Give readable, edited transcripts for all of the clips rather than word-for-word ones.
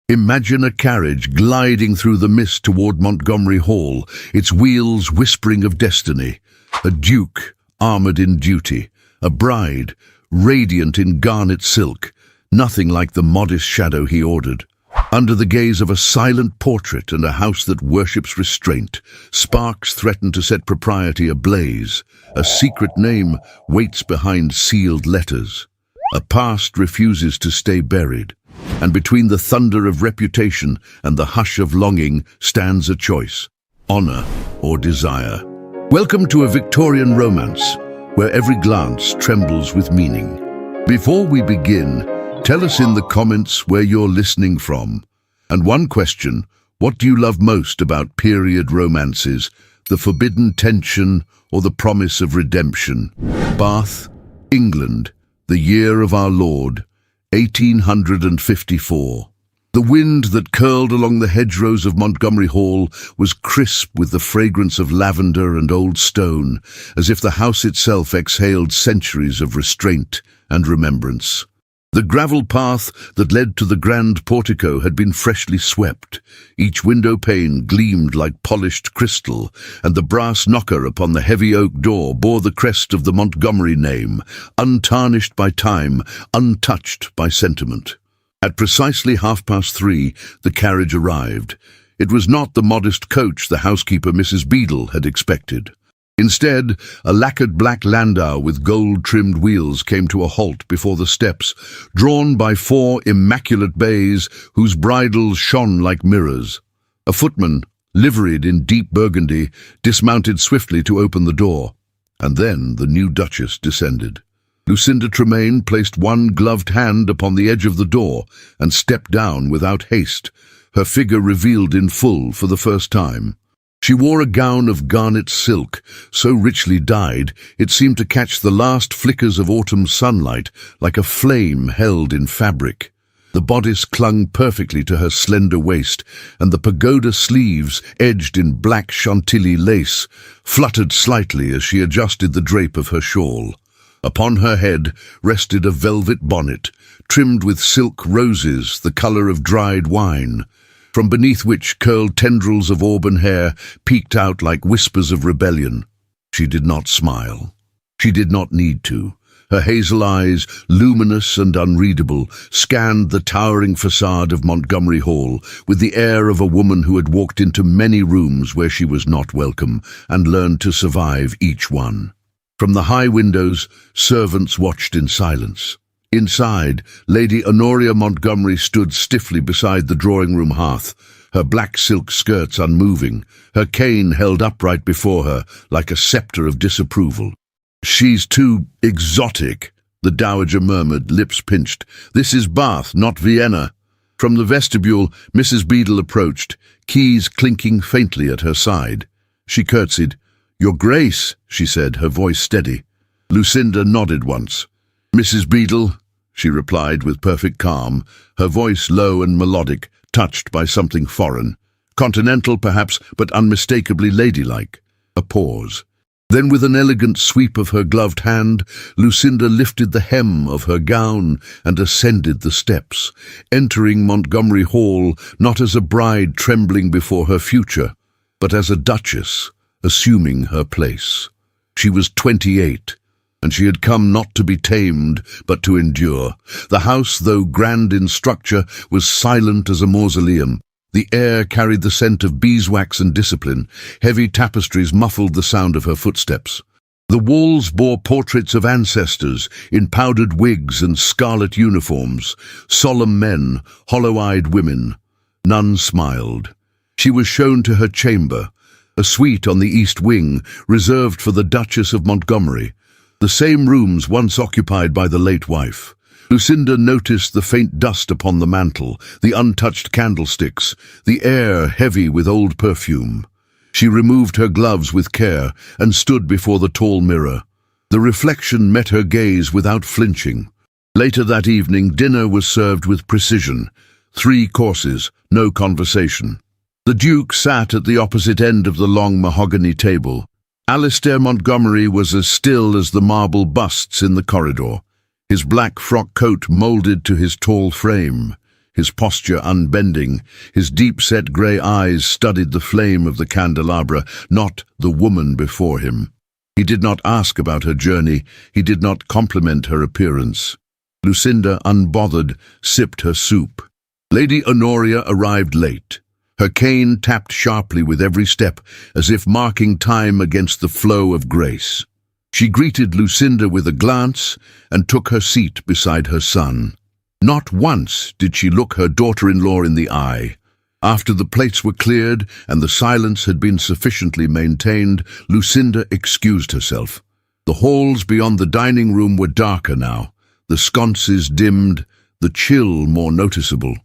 Imagine a carriage gliding through the mist toward Montgomery Hall, its wheels whispering of destiny. A duke, armored in duty. A bride, radiant in garnet silk. Nothing like the modest shadow he ordered. Under the gaze of a silent portrait and a house that worships restraint, sparks threaten to set propriety ablaze. A secret name waits behind sealed letters. A past refuses to stay buried. And between the thunder of reputation and the hush of longing stands a choice: honor or desire. Welcome to a Victorian romance, where every glance trembles with meaning. Before we begin, tell us in the comments where you're listening from. And one question: what do you love most about period romances? The forbidden tension or the promise of redemption? Bath, England, the year of our Lord, 1854. The wind that curled along the hedgerows of Montgomery Hall was crisp with the fragrance of lavender and old stone, as if the house itself exhaled centuries of restraint and remembrance. The gravel path that led to the grand portico had been freshly swept. Each window pane gleamed like polished crystal, and the brass knocker upon the heavy oak door bore the crest of the Montgomery name, untarnished by time, untouched by sentiment. At precisely 3:30, the carriage arrived. It was not the modest coach the housekeeper, Mrs. Beadle, had expected. Instead, a lacquered black landau with gold-trimmed wheels came to a halt before the steps, drawn by 4 immaculate bays whose bridles shone like mirrors. A footman, liveried in deep burgundy, dismounted swiftly to open the door. And then the new Duchess descended. Lucinda Tremaine placed one gloved hand upon the edge of the door and stepped down without haste, her figure revealed in full for the first time. She wore a gown of garnet silk, so richly dyed it seemed to catch the last flickers of autumn sunlight like a flame held in fabric. The bodice clung perfectly to her slender waist, and the pagoda sleeves, edged in black chantilly lace, fluttered slightly as she adjusted the drape of her shawl. Upon her head rested a velvet bonnet, trimmed with silk roses the colour of dried wine, from beneath which curled tendrils of auburn hair peeked out like whispers of rebellion. She did not smile. She did not need to. Her hazel eyes, luminous and unreadable, scanned the towering facade of Montgomery Hall with the air of a woman who had walked into many rooms where she was not welcome and learned to survive each one. From the high windows, servants watched in silence. Inside, Lady Honoria Montgomery stood stiffly beside the drawing-room hearth, her black silk skirts unmoving, her cane held upright before her like a sceptre of disapproval. "She's too exotic," the dowager murmured, lips pinched. "This is Bath, not Vienna." From the vestibule, Mrs. Beadle approached, keys clinking faintly at her side. She curtsied. "Your Grace," she said, her voice steady. Lucinda nodded once. "Mrs. Beadle," she replied with perfect calm, her voice low and melodic, touched by something foreign. Continental, perhaps, but unmistakably ladylike. A pause. Then, with an elegant sweep of her gloved hand, Lucinda lifted the hem of her gown and ascended the steps, entering Montgomery Hall not as a bride trembling before her future, but as a duchess, assuming her place. She was 28. And she had come not to be tamed, but to endure. The house, though grand in structure, was silent as a mausoleum. The air carried the scent of beeswax and discipline. Heavy tapestries muffled the sound of her footsteps. The walls bore portraits of ancestors in powdered wigs and scarlet uniforms, solemn men, hollow-eyed women. None smiled. She was shown to her chamber, a suite on the east wing, reserved for the Duchess of Montgomery. The same rooms once occupied by the late wife. Lucinda noticed the faint dust upon the mantel, the untouched candlesticks, the air heavy with old perfume. She removed her gloves with care and stood before the tall mirror. The reflection met her gaze without flinching. Later that evening, dinner was served with precision. 3 courses, no conversation. The Duke sat at the opposite end of the long mahogany table. Alistair Montgomery was as still as the marble busts in the corridor, his black frock coat moulded to his tall frame, his posture unbending. His deep-set grey eyes studied the flame of the candelabra, not the woman before him. He did not ask about her journey. He did not compliment her appearance. Lucinda, unbothered, sipped her soup. Lady Honoria arrived late. Her cane tapped sharply with every step, as if marking time against the flow of grace. She greeted Lucinda with a glance and took her seat beside her son. Not once did she look her daughter-in-law in the eye. After the plates were cleared and the silence had been sufficiently maintained, Lucinda excused herself. The halls beyond the dining room were darker now, the sconces dimmed, the chill more noticeable.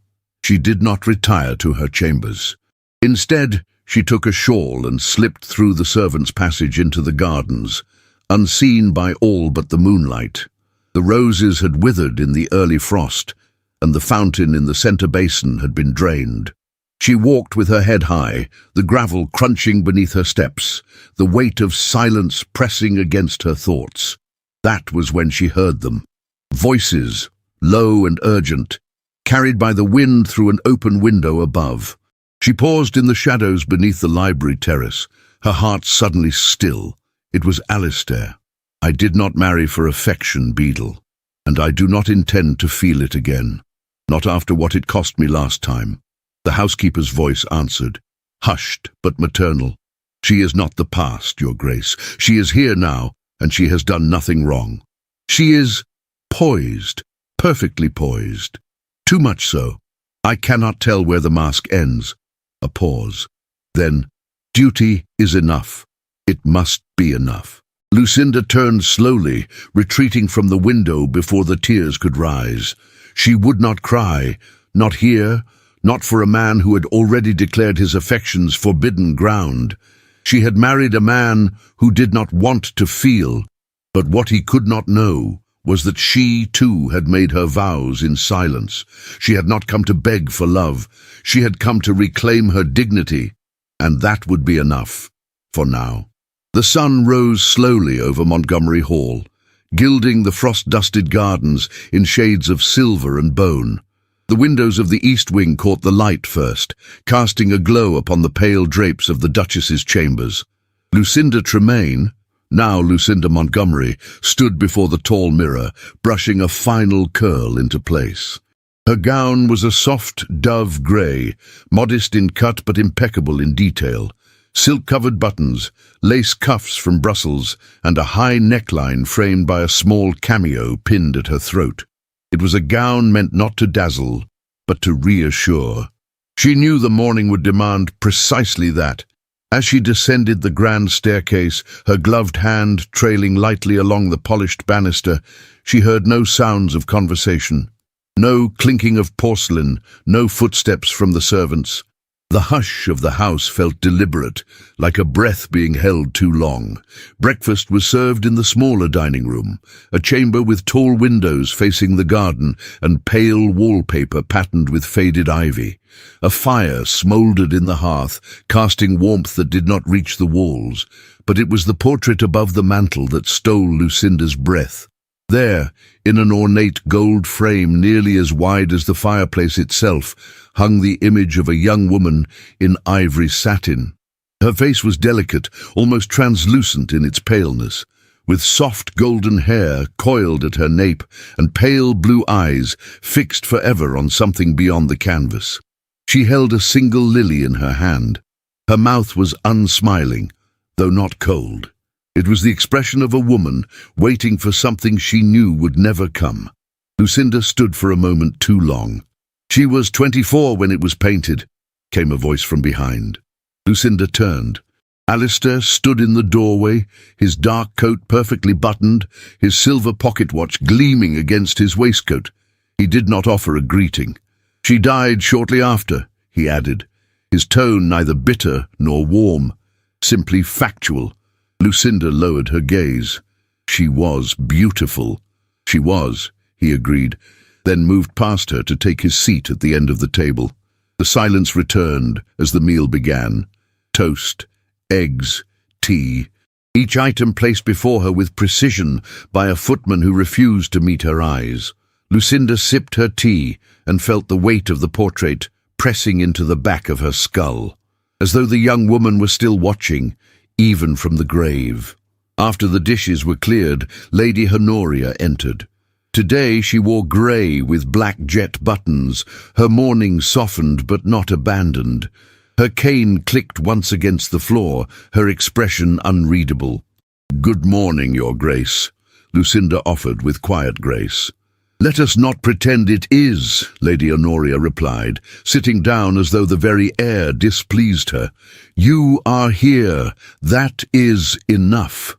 She did not retire to her chambers. Instead, she took a shawl and slipped through the servants' passage into the gardens, unseen by all but the moonlight. The roses had withered in the early frost, and the fountain in the centre basin had been drained. She walked with her head high, the gravel crunching beneath her steps, the weight of silence pressing against her thoughts. That was when she heard them. Voices, low and urgent, carried by the wind through an open window above. She paused in the shadows beneath the library terrace, her heart suddenly still. It was Alistair. I did not marry for affection, Beadle, and I do not intend to feel it again. Not after what it cost me last time. The housekeeper's voice answered, hushed but maternal. She is not the past, Your Grace. She is here now, and she has done nothing wrong. She is poised, perfectly poised. Too much so. I cannot tell where the mask ends. A pause. Then, duty is enough. It must be enough. Lucinda turned slowly, retreating from the window before the tears could rise. She would not cry, not here, not for a man who had already declared his affections forbidden ground. She had married a man who did not want to feel, but what he could not know was that she, too, had made her vows in silence. She had not come to beg for love. She had come to reclaim her dignity, and that would be enough, for now. The sun rose slowly over Montgomery Hall, gilding the frost-dusted gardens in shades of silver and bone. The windows of the east wing caught the light first, casting a glow upon the pale drapes of the Duchess's chambers. Lucinda Tremaine, now Lucinda Montgomery, stood before the tall mirror, brushing a final curl into place. Her gown was a soft dove grey, modest in cut but impeccable in detail. Silk-covered buttons, lace cuffs from Brussels, and a high neckline framed by a small cameo pinned at her throat. It was a gown meant not to dazzle, but to reassure. She knew the morning would demand precisely that. As she descended the grand staircase, her gloved hand trailing lightly along the polished banister, she heard no sounds of conversation, no clinking of porcelain, no footsteps from the servants. The hush of the house felt deliberate, like a breath being held too long. Breakfast was served in the smaller dining room, a chamber with tall windows facing the garden and pale wallpaper patterned with faded ivy. A fire smouldered in the hearth, casting warmth that did not reach the walls, but it was the portrait above the mantel that stole Lucinda's breath. There, in an ornate gold frame nearly as wide as the fireplace itself, hung the image of a young woman in ivory satin. Her face was delicate, almost translucent in its paleness, with soft golden hair coiled at her nape and pale blue eyes fixed forever on something beyond the canvas. She held a single lily in her hand. Her mouth was unsmiling, though not cold. It was the expression of a woman waiting for something she knew would never come. Lucinda stood for a moment too long. She was 24 when it was painted, came a voice from behind. Lucinda turned. Alistair stood in the doorway, his dark coat perfectly buttoned, his silver pocket watch gleaming against his waistcoat. He did not offer a greeting. She died shortly after, he added, his tone neither bitter nor warm, simply factual. Lucinda lowered her gaze. She was beautiful. She was, he agreed, then moved past her to take his seat at the end of the table. The silence returned as the meal began. Toast, eggs, tea, each item placed before her with precision by a footman who refused to meet her eyes. Lucinda sipped her tea and felt the weight of the portrait pressing into the back of her skull, as though the young woman was still watching, even from the grave. After the dishes were cleared, Lady Honoria entered. Today she wore grey with black jet buttons, her mourning softened but not abandoned. Her cane clicked once against the floor, her expression unreadable. "Good morning, Your Grace," Lucinda offered with quiet grace. "Let us not pretend it is," Lady Honoria replied, sitting down as though the very air displeased her. "You are here. That is enough."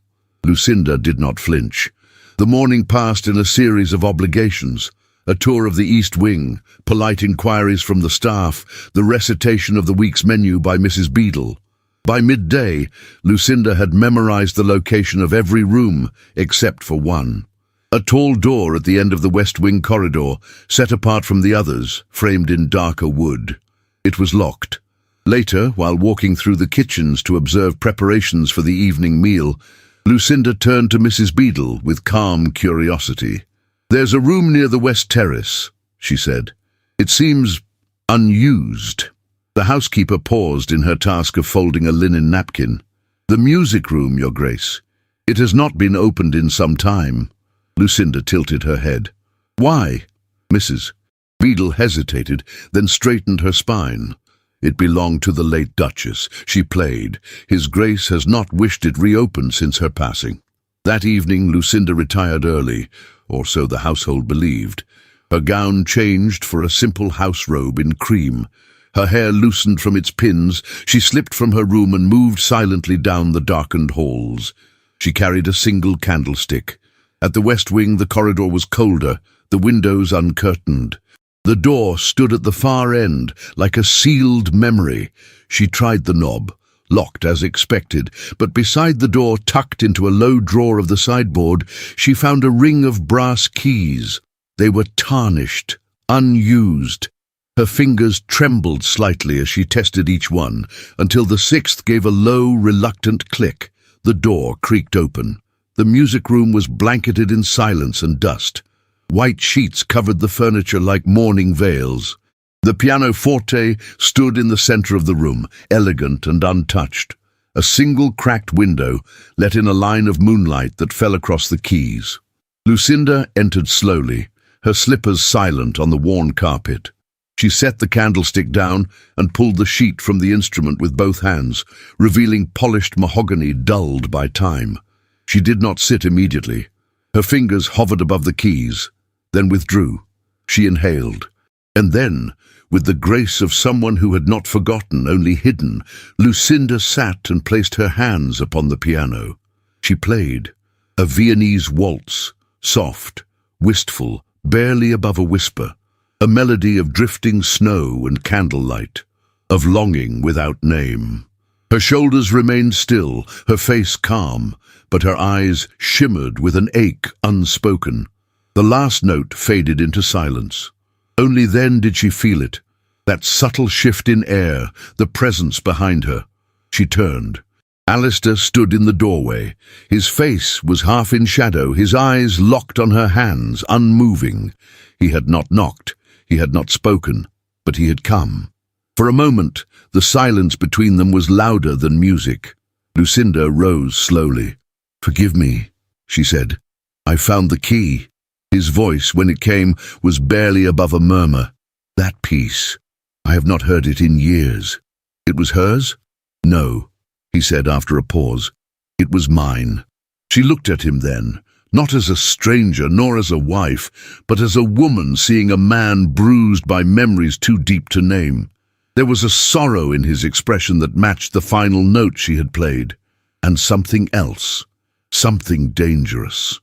Lucinda did not flinch. The morning passed in a series of obligations: a tour of the East Wing, polite inquiries from the staff, the recitation of the week's menu by Mrs. Beadle. By midday, Lucinda had memorized the location of every room except for one. A tall door at the end of the West Wing corridor, set apart from the others, framed in darker wood. It was locked. Later, while walking through the kitchens to observe preparations for the evening meal, Lucinda turned to Mrs. Beadle with calm curiosity. "There's a room near the West Terrace," she said. "It seems unused." The housekeeper paused in her task of folding a linen napkin. "The music room, Your Grace. It has not been opened in some time." Lucinda tilted her head. "Why?" Mrs. Beadle hesitated, then straightened her spine. "It belonged to the late Duchess. She played. His Grace has not wished it reopened since her passing." That evening Lucinda retired early, or so the household believed. Her gown changed for a simple house robe in cream. Her hair loosened from its pins, she slipped from her room and moved silently down the darkened halls. She carried a single candlestick. At the West Wing the corridor was colder, the windows uncurtained. The door stood at the far end, like a sealed memory. She tried the knob, locked as expected, but beside the door, tucked into a low drawer of the sideboard, she found a ring of brass keys. They were tarnished, unused. Her fingers trembled slightly as she tested each one, until the sixth gave a low, reluctant click. The door creaked open. The music room was blanketed in silence and dust. White sheets covered the furniture like mourning veils. The pianoforte stood in the center of the room, elegant and untouched. A single cracked window let in a line of moonlight that fell across the keys. Lucinda entered slowly, her slippers silent on the worn carpet. She set the candlestick down and pulled the sheet from the instrument with both hands, revealing polished mahogany dulled by time. She did not sit immediately. Her fingers hovered above the keys, then withdrew. She inhaled. And then, with the grace of someone who had not forgotten, only hidden, Lucinda sat and placed her hands upon the piano. She played a Viennese waltz, soft, wistful, barely above a whisper, a melody of drifting snow and candlelight, of longing without name. Her shoulders remained still, her face calm, but her eyes shimmered with an ache unspoken. The last note faded into silence. Only then did she feel it, that subtle shift in air, the presence behind her. She turned. Alistair stood in the doorway. His face was half in shadow, his eyes locked on her hands, unmoving. He had not knocked, he had not spoken, but he had come. For a moment, the silence between them was louder than music. Lucinda rose slowly. "Forgive me," she said. "I found the key." His voice, when it came, was barely above a murmur. "That piece. I have not heard it in years." "It was hers?" "No," he said after a pause. "It was mine." She looked at him then, not as a stranger nor as a wife, but as a woman seeing a man bruised by memories too deep to name. There was a sorrow in his expression that matched the final note she had played, and something else, something dangerous,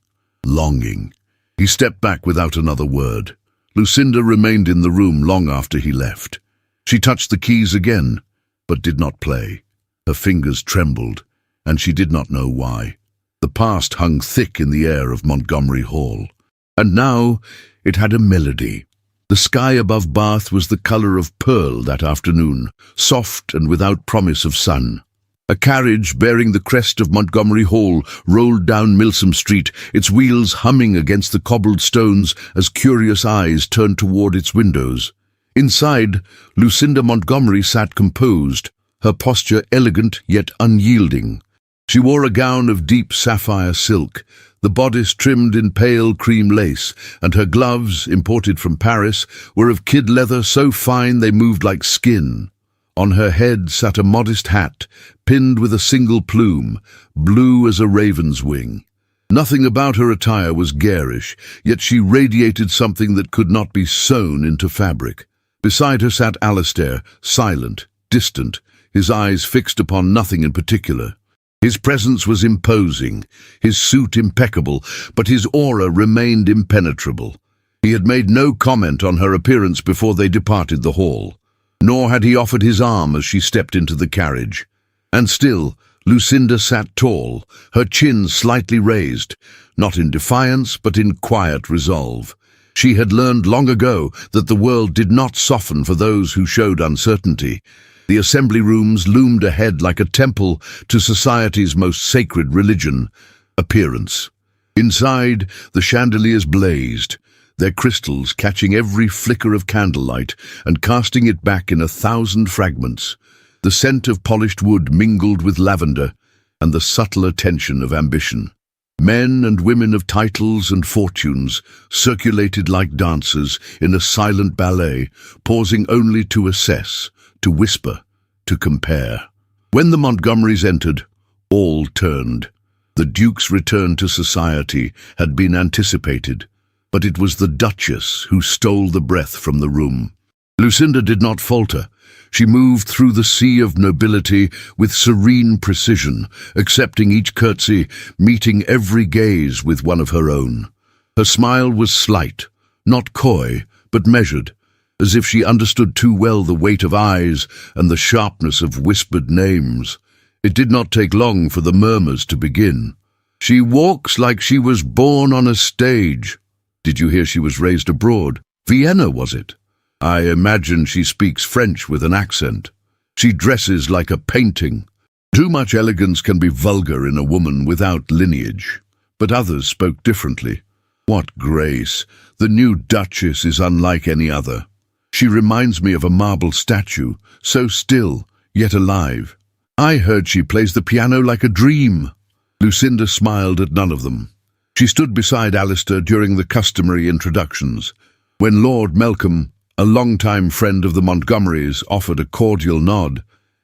longing. He stepped back without another word. Lucinda remained in the room long after he left. She touched the keys again, but did not play. Her fingers trembled, and she did not know why. The past hung thick in the air of Montgomery Hall, and now it had a melody. The sky above Bath was the color of pearl that afternoon, soft and without promise of sun. A carriage bearing the crest of Montgomery Hall rolled down Milsom Street, its wheels humming against the cobbled stones as curious eyes turned toward its windows. Inside, Lucinda Montgomery sat composed, her posture elegant yet unyielding. She wore a gown of deep sapphire silk, the bodice trimmed in pale cream lace, and her gloves, imported from Paris, were of kid leather so fine they moved like skin. On her head sat a modest hat, pinned with a single plume, blue as a raven's wing. Nothing about her attire was garish, yet she radiated something that could not be sewn into fabric. Beside her sat Alistair, silent, distant, his eyes fixed upon nothing in particular. His presence was imposing, his suit impeccable, but his aura remained impenetrable. He had made no comment on her appearance before they departed the hall, nor had he offered his arm as she stepped into the carriage. And still, Lucinda sat tall, her chin slightly raised, not in defiance but in quiet resolve. She had learned long ago that the world did not soften for those who showed uncertainty. The assembly rooms loomed ahead like a temple to society's most sacred religion, appearance. Inside, the chandeliers blazed, their crystals catching every flicker of candlelight and casting it back in 1,000 fragments. The scent of polished wood mingled with lavender and the subtler tension of ambition. Men and women of titles and fortunes circulated like dancers in a silent ballet, pausing only to assess, to whisper, to compare. When the Montgomerys entered, all turned. The Duke's return to society had been anticipated, but it was the Duchess who stole the breath from the room. Lucinda did not falter. She moved through the sea of nobility with serene precision, accepting each curtsy, meeting every gaze with one of her own. Her smile was slight, not coy, but measured, as if she understood too well the weight of eyes and the sharpness of whispered names. It did not take long for the murmurs to begin. "She walks like she was born on a stage." Did you hear she was raised abroad? Vienna, was it? I imagine she speaks French with an accent. She dresses like a painting. Too much elegance can be vulgar in a woman without lineage. But others spoke differently. What grace! The new Duchess is unlike any other. She reminds me of a marble statue, so still, yet alive. I heard she plays the piano like a dream. Lucinda smiled at none of them. She stood beside Alistair during the customary introductions. When Lord Melcombe, a long-time friend of the Montgomerys, offered a cordial nod,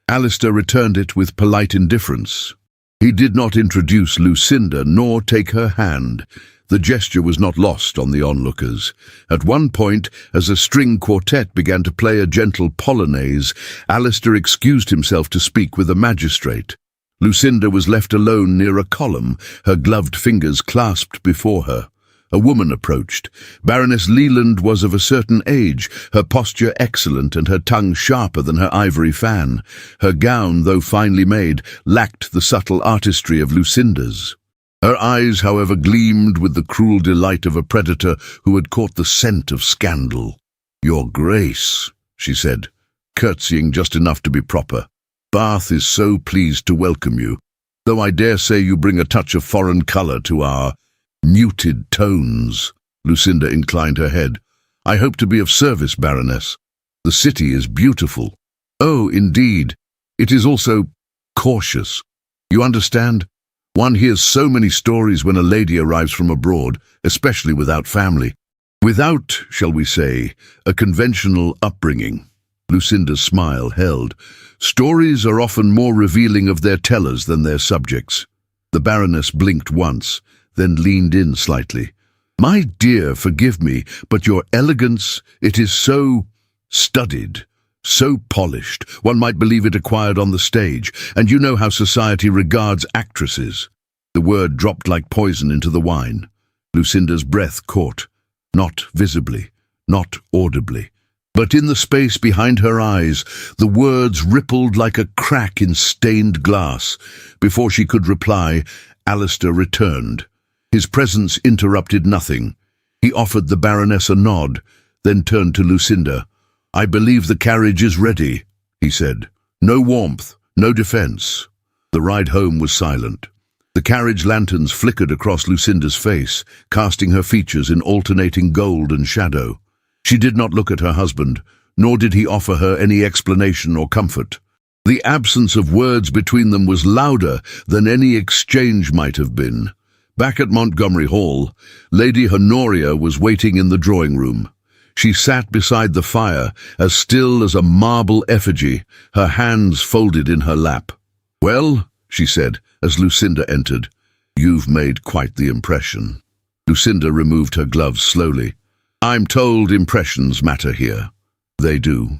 Alistair returned it with polite indifference. He did not introduce Lucinda nor take her hand. The gesture was not lost on the onlookers. At one point, as a string quartet began to play a gentle polonaise, Alistair excused himself to speak with a magistrate. Lucinda was left alone near a column, her gloved fingers clasped before her. A woman approached. Baroness Leland was of a certain age, her posture excellent and her tongue sharper than her ivory fan. Her gown, though finely made, lacked the subtle artistry of Lucinda's. Her eyes, however, gleamed with the cruel delight of a predator who had caught the scent of scandal. "Your Grace," she said, curtsying just enough to be proper. "Bath is so pleased to welcome you, though I dare say you bring a touch of foreign colour to our muted tones." Lucinda inclined her head. "I hope to be of service, Baroness. The city is beautiful." "Oh, indeed. It is also cautious. You understand? One hears so many stories when a lady arrives from abroad, especially without family. Without, shall we say, a conventional upbringing." Lucinda's smile held. "Stories are often more revealing of their tellers than their subjects." The Baroness blinked once, then leaned in slightly. "My dear, forgive me, but your elegance, it is so studied, so polished. One might believe it acquired on the stage, and you know how society regards actresses." The word dropped like poison into the wine. Lucinda's breath caught, not visibly, not audibly. But in the space behind her eyes, the words rippled like a crack in stained glass. Before she could reply, Alistair returned. His presence interrupted nothing. He offered the Baroness a nod, then turned to Lucinda. "I believe the carriage is ready," he said. "No warmth, no defence." The ride home was silent. The carriage lanterns flickered across Lucinda's face, casting her features in alternating gold and shadow. She did not look at her husband, nor did he offer her any explanation or comfort. The absence of words between them was louder than any exchange might have been. Back at Montgomery Hall, Lady Honoria was waiting in the drawing room. She sat beside the fire, as still as a marble effigy, her hands folded in her lap. "Well," she said, as Lucinda entered, "you've made quite the impression." Lucinda removed her gloves slowly. "I'm told impressions matter here." "They do.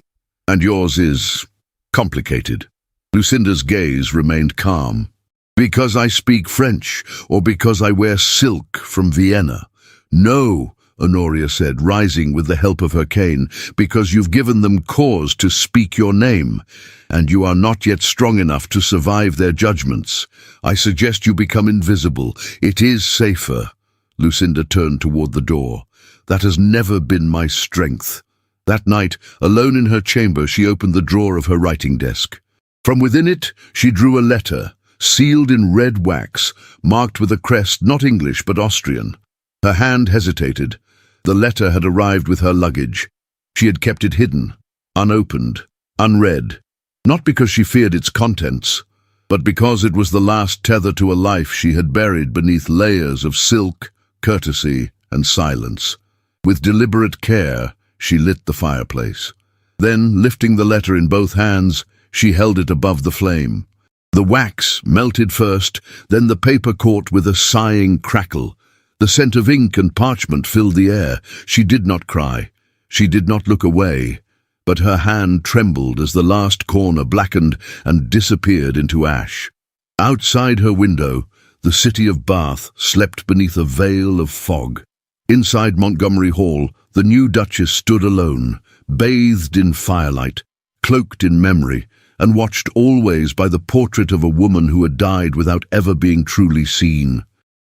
And yours is complicated." Lucinda's gaze remained calm. "Because I speak French, or because I wear silk from Vienna?" "No," Honoria said, rising with the help of her cane, "because you've given them cause to speak your name, and you are not yet strong enough to survive their judgments. I suggest you become invisible. It is safer." Lucinda turned toward the door. "That has never been my strength." That night, alone in her chamber, she opened the drawer of her writing desk. From within it, she drew a letter, sealed in red wax, marked with a crest not English but Austrian. Her hand hesitated. The letter had arrived with her luggage. She had kept it hidden, unopened, unread, not because she feared its contents, but because it was the last tether to a life she had buried beneath layers of silk, courtesy, and silence. With deliberate care, she lit the fireplace. Then, lifting the letter in both hands, she held it above the flame. The wax melted first, then the paper caught with a sighing crackle. The scent of ink and parchment filled the air. She did not cry. She did not look away. But her hand trembled as the last corner blackened and disappeared into ash. Outside her window, the city of Bath slept beneath a veil of fog. Inside Montgomery Hall, the new Duchess stood alone, bathed in firelight, cloaked in memory, and watched always by the portrait of a woman who had died without ever being truly seen.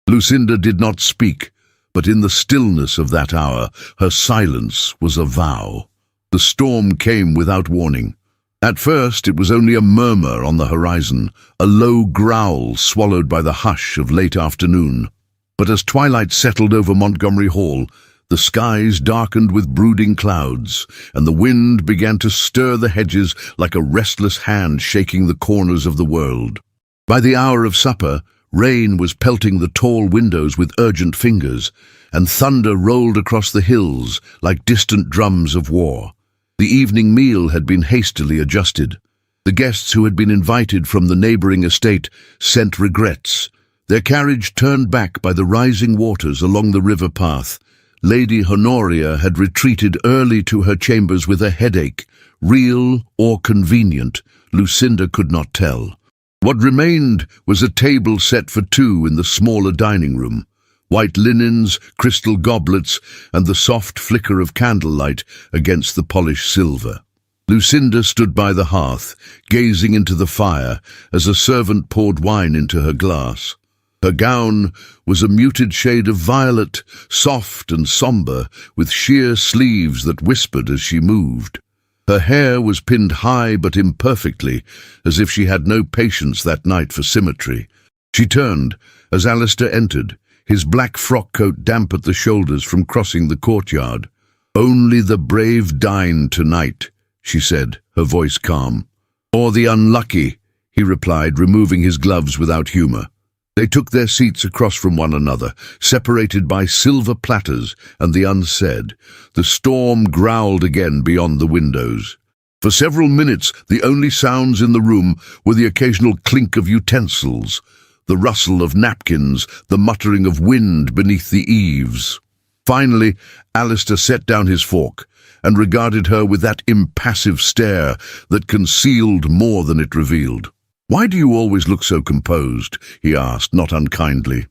Lucinda did not speak, but in the stillness of that hour, her silence was a vow. The storm came without warning. At first, it was only a murmur on the horizon, a low growl swallowed by the hush of late afternoon. But as twilight settled over Montgomery Hall, the skies darkened with brooding clouds, and the wind began to stir the hedges like a restless hand shaking the corners of the world. By the hour of supper, rain was pelting the tall windows with urgent fingers, and thunder rolled across the hills like distant drums of war. The evening meal had been hastily adjusted. The guests who had been invited from the neighboring estate sent regrets. Their carriage turned back by the rising waters along the river path. Lady Honoria had retreated early to her chambers with a headache, real or convenient. Lucinda could not tell. What remained was a table set for two in the smaller dining room. White linens, crystal goblets, and the soft flicker of candlelight against the polished silver. Lucinda stood by the hearth, gazing into the fire as a servant poured wine into her glass. Her gown was a muted shade of violet, soft and sombre, with sheer sleeves that whispered as she moved. Her hair was pinned high but imperfectly, as if she had no patience that night for symmetry. She turned as Alistair entered, his black frock coat damp at the shoulders from crossing the courtyard. "Only the brave dine tonight," she said, her voice calm. "Or the unlucky," he replied, removing his gloves without humour. They took their seats across from one another, separated by silver platters and the unsaid. The storm growled again beyond the windows. For several minutes, the only sounds in the room were the occasional clink of utensils, the rustle of napkins, the muttering of wind beneath the eaves. Finally, Alistair set down his fork and regarded her with that impassive stare that concealed more than it revealed. "Why do you always look so composed?" he asked, not unkindly.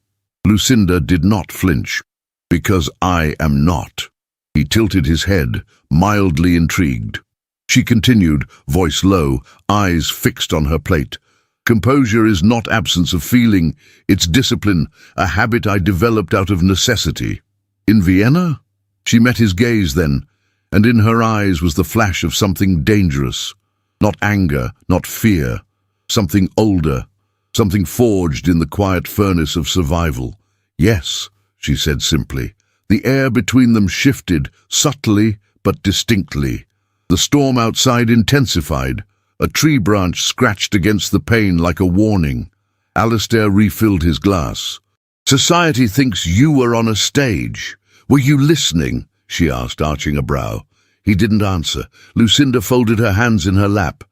Lucinda did not flinch. "Because I am not." He tilted his head, mildly intrigued. She continued, voice low, eyes fixed on her plate. "Composure is not absence of feeling, it's discipline, a habit I developed out of necessity." "In Vienna?" She met his gaze then, and in her eyes was the flash of something dangerous. Not anger, not fear. Something older, something forged in the quiet furnace of survival. "Yes," she said simply. The air between them shifted, subtly but distinctly. The storm outside intensified. A tree branch scratched against the pane like a warning. Alistair refilled his glass. "Society thinks you were on a stage. Were you listening?" she asked, arching a brow. He didn't answer. Lucinda folded her hands in her lap.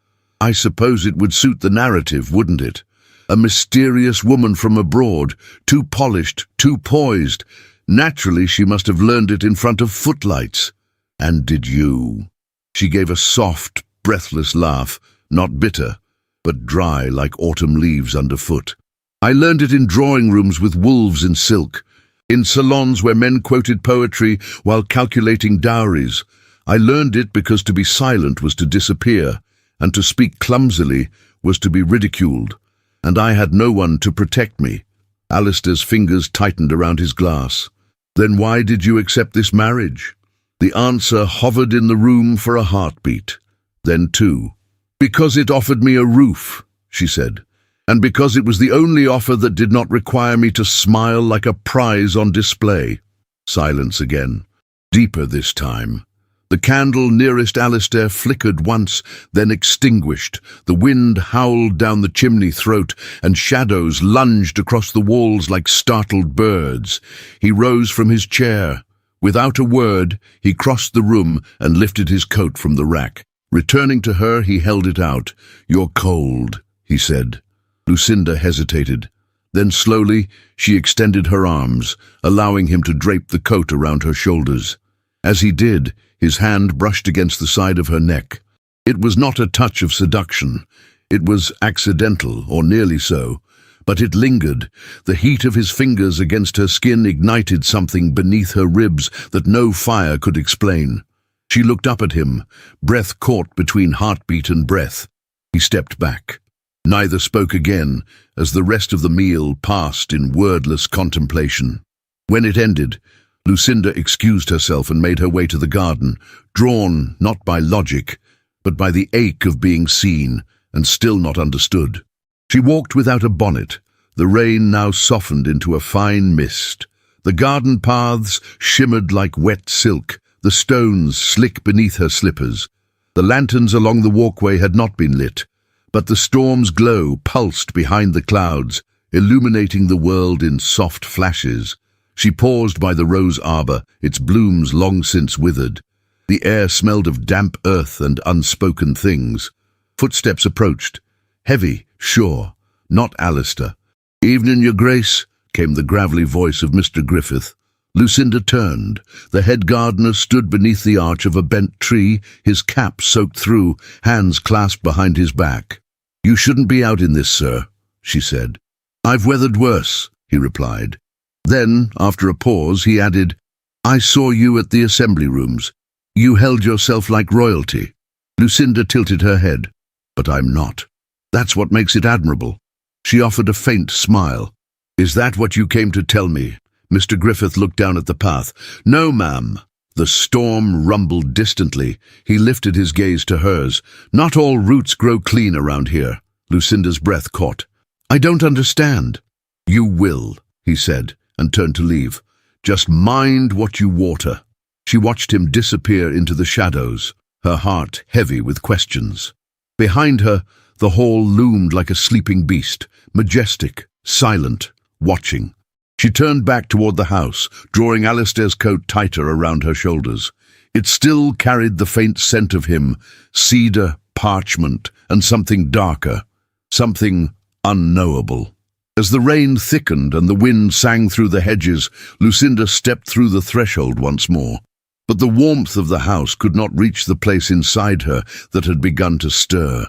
"I suppose it would suit the narrative, wouldn't it? A mysterious woman from abroad, too polished, too poised. Naturally, she must have learned it in front of footlights. And did you?" She gave a soft, breathless laugh, not bitter, but dry like autumn leaves underfoot. "I learned it in drawing rooms with wolves in silk, in salons where men quoted poetry while calculating dowries. I learned it because to be silent was to disappear, and to speak clumsily was to be ridiculed. And I had no one to protect me." Alistair's fingers tightened around his glass. "Then why did you accept this marriage?" The answer hovered in the room for a heartbeat. Then two. "Because it offered me a roof," she said, "and because it was the only offer that did not require me to smile like a prize on display." Silence again, deeper this time. The candle nearest Alistair flickered once, then extinguished. The wind howled down the chimney throat, and shadows lunged across the walls like startled birds. He rose from his chair. Without a word, he crossed the room and lifted his coat from the rack. Returning to her, he held it out. "You're cold," he said. Lucinda hesitated. Then slowly, she extended her arms, allowing him to drape the coat around her shoulders. As he did, his hand brushed against the side of her neck. It was not a touch of seduction. It was accidental, or nearly so. But it lingered. The heat of his fingers against her skin ignited something beneath her ribs that no fire could explain. She looked up at him, breath caught between heartbeat and breath. He stepped back. Neither spoke again, as the rest of the meal passed in wordless contemplation. When it ended, Lucinda excused herself and made her way to the garden, drawn not by logic, but by the ache of being seen and still not understood. She walked without a bonnet. The rain now softened into a fine mist. The garden paths shimmered like wet silk, the stones slick beneath her slippers. The lanterns along the walkway had not been lit, but the storm's glow pulsed behind the clouds, illuminating the world in soft flashes. She paused by the rose arbor, its blooms long since withered. The air smelled of damp earth and unspoken things. Footsteps approached. Heavy, sure, not Alistair. "Evening, Your Grace," came the gravelly voice of Mr. Griffith. Lucinda turned. The head gardener stood beneath the arch of a bent tree, his cap soaked through, hands clasped behind his back. "You shouldn't be out in this, sir," she said. "I've weathered worse," he replied. Then, after a pause, he added, "I saw you at the assembly rooms. You held yourself like royalty." Lucinda tilted her head. "But I'm not. That's what makes it admirable." She offered a faint smile. "Is that what you came to tell me?" Mr. Griffith looked down at the path. "No, ma'am." The storm rumbled distantly. He lifted his gaze to hers. "Not all roots grow clean around here." Lucinda's breath caught. "I don't understand." "You will," he said, and turned to leave. "Just mind what you water." She watched him disappear into the shadows, her heart heavy with questions. Behind her, the hall loomed like a sleeping beast, majestic, silent, watching. She turned back toward the house, drawing Alistair's coat tighter around her shoulders. It still carried the faint scent of him, cedar, parchment, and something darker, something unknowable. As the rain thickened and the wind sang through the hedges, Lucinda stepped through the threshold once more. But the warmth of the house could not reach the place inside her that had begun to stir.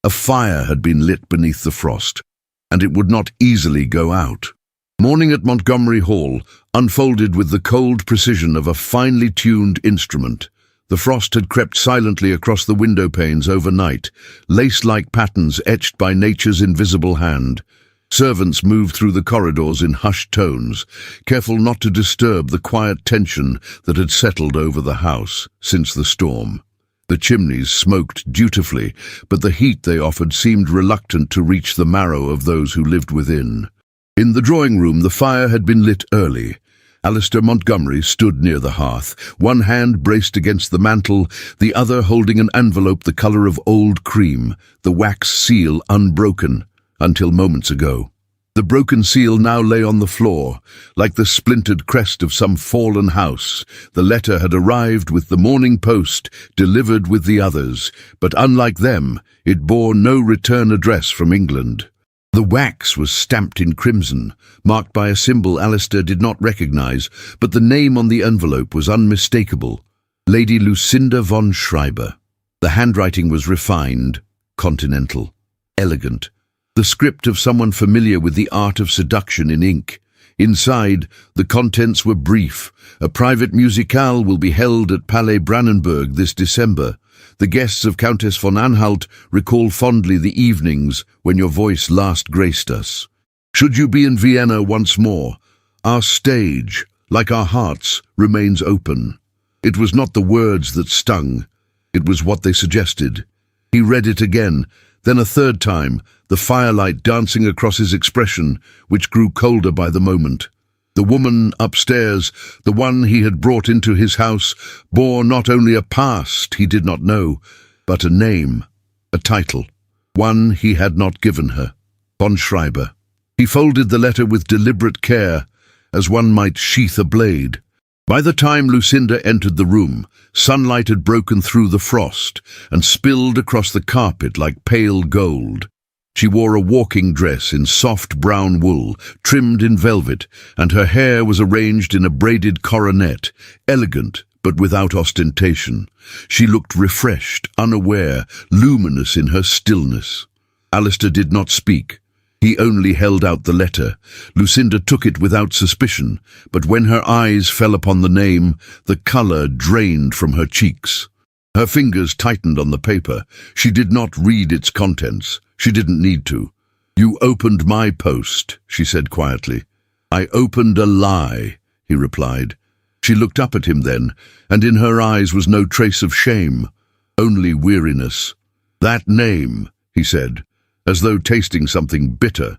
A fire had been lit beneath the frost, and it would not easily go out. Morning at Montgomery Hall unfolded with the cold precision of a finely tuned instrument. The frost had crept silently across the window panes overnight, lace-like patterns etched by nature's invisible hand. Servants moved through the corridors in hushed tones, careful not to disturb the quiet tension that had settled over the house since the storm. The chimneys smoked dutifully, but the heat they offered seemed reluctant to reach the marrow of those who lived within. In the drawing-room the fire had been lit early. Alistair Montgomery stood near the hearth, one hand braced against the mantel, the other holding an envelope the colour of old cream, the wax seal unbroken, until moments ago. The broken seal now lay on the floor, like the splintered crest of some fallen house. The letter had arrived with the morning post, delivered with the others, but unlike them, it bore no return address from England. The wax was stamped in crimson, marked by a symbol Alistair did not recognise, but the name on the envelope was unmistakable: Lady Lucinda von Schreiber. The handwriting was refined, continental, elegant, the script of someone familiar with the art of seduction in ink. Inside, the contents were brief. A private musicale will be held at Palais Brandenburg this December. The guests of Countess von Anhalt recall fondly the evenings when your voice last graced us. Should you be in Vienna once more, our stage, like our hearts, remains open. It was not the words that stung. It was what they suggested. He read it again, then a third time, the firelight dancing across his expression, which grew colder by the moment. The woman upstairs, the one he had brought into his house, bore not only a past he did not know, but a name, a title, one he had not given her: von Schreiber. He folded the letter with deliberate care, as one might sheath a blade. By the time Lucinda entered the room, sunlight had broken through the frost and spilled across the carpet like pale gold. She wore a walking dress in soft brown wool, trimmed in velvet, and her hair was arranged in a braided coronet, elegant but without ostentation. She looked refreshed, unaware, luminous in her stillness. Alistair did not speak. He only held out the letter. Lucinda took it without suspicion, but when her eyes fell upon the name, the colour drained from her cheeks. Her fingers tightened on the paper. She did not read its contents. She didn't need to. "You opened my post," she said quietly. "I opened a lie," he replied. She looked up at him then, and in her eyes was no trace of shame, only weariness. "That name," he said, as though tasting something bitter.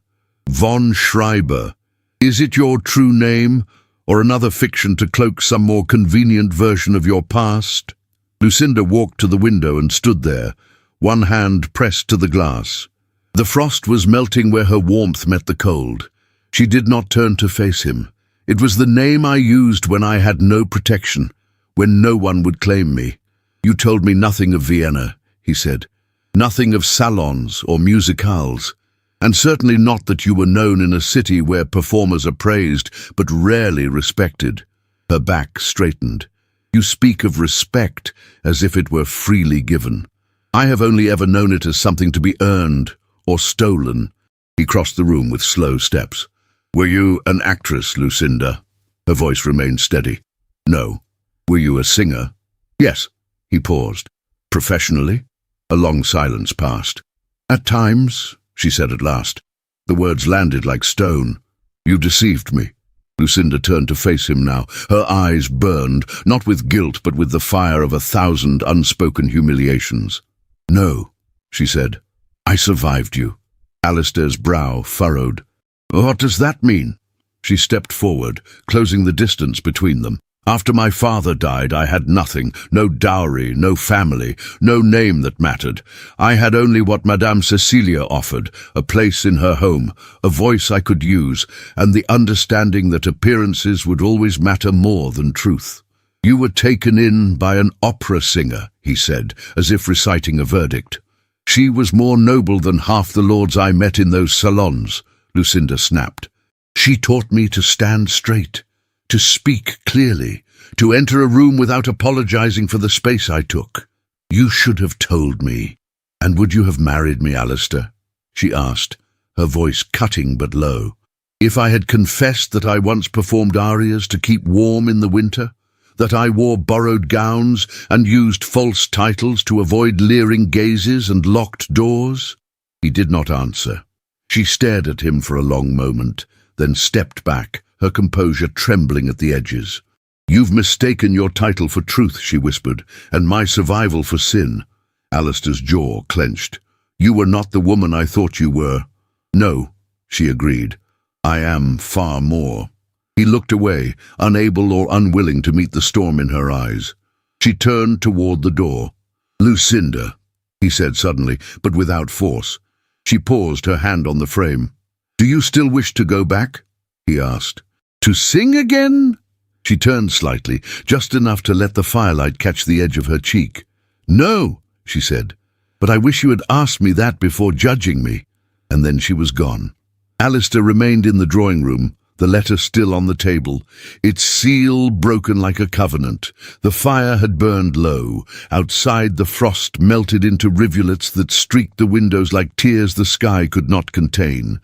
"Von Schreiber. Is it your true name, or another fiction to cloak some more convenient version of your past?" Lucinda walked to the window and stood there, one hand pressed to the glass. The frost was melting where her warmth met the cold. She did not turn to face him. "It was the name I used when I had no protection, when no one would claim me. You told me nothing of Vienna," he said. "Nothing of salons or musicales, and certainly not that you were known in a city where performers are praised but rarely respected." Her back straightened. "You speak of respect as if it were freely given. I have only ever known it as something to be earned or stolen." He crossed the room with slow steps. "Were you an actress, Lucinda?" Her voice remained steady. "No." "Were you a singer?" "Yes." He paused. "Professionally?" A long silence passed. "At times," she said at last. The words landed like stone. "You deceived me." Lucinda turned to face him now. Her eyes burned, not with guilt but with the fire of 1,000 unspoken humiliations. "No," she said. "I survived you." Alistair's brow furrowed. "What does that mean?" She stepped forward, closing the distance between them. "After my father died, I had nothing, no dowry, no family, no name that mattered. I had only what Madame Cecilia offered, a place in her home, a voice I could use, and the understanding that appearances would always matter more than truth." "You were taken in by an opera singer," he said, as if reciting a verdict. "She was more noble than half the lords I met in those salons," Lucinda snapped. "She taught me to stand straight, to speak clearly, to enter a room without apologizing for the space I took. You should have told me." "And would you have married me, Alistair?" she asked, her voice cutting but low. "If I had confessed that I once performed arias to keep warm in the winter, that I wore borrowed gowns and used false titles to avoid leering gazes and locked doors?" He did not answer. She stared at him for a long moment, then stepped back, her composure trembling at the edges. "You've mistaken your title for truth," she whispered, "and my survival for sin." Alistair's jaw clenched. "You were not the woman I thought you were." "No," she agreed. "I am far more." He looked away, unable or unwilling to meet the storm in her eyes. She turned toward the door. "Lucinda," he said suddenly, but without force. She paused, her hand on the frame. "Do you still wish to go back?" he asked. "To sing again?" She turned slightly, just enough to let the firelight catch the edge of her cheek. "No," she said, "but I wish you had asked me that before judging me." And then she was gone. Alistair remained in the drawing room, the letter still on the table, its seal broken like a covenant. The fire had burned low. Outside, the frost melted into rivulets that streaked the windows like tears the sky could not contain.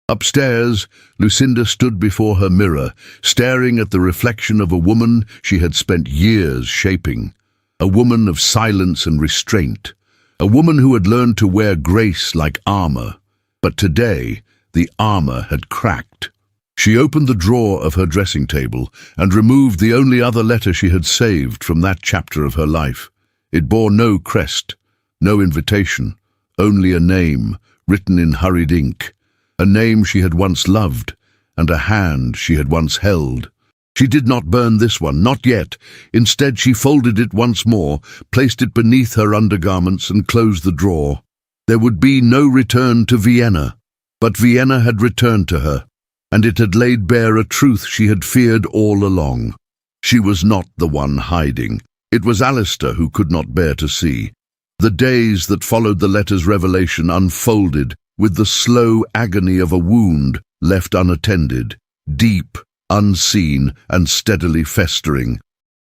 Upstairs, Lucinda stood before her mirror, staring at the reflection of a woman she had spent years shaping. A woman of silence and restraint. A woman who had learned to wear grace like armor. But today, the armor had cracked. She opened the drawer of her dressing table and removed the only other letter she had saved from that chapter of her life. It bore no crest, no invitation, only a name written in hurried ink. A name she had once loved, and a hand she had once held. She did not burn this one, not yet. Instead, she folded it once more, placed it beneath her undergarments, and closed the drawer. There would be no return to Vienna. But Vienna had returned to her, and it had laid bare a truth she had feared all along. She was not the one hiding. It was Alistair who could not bear to see. The days that followed the letter's revelation unfolded with the slow agony of a wound left unattended, deep, unseen, and steadily festering.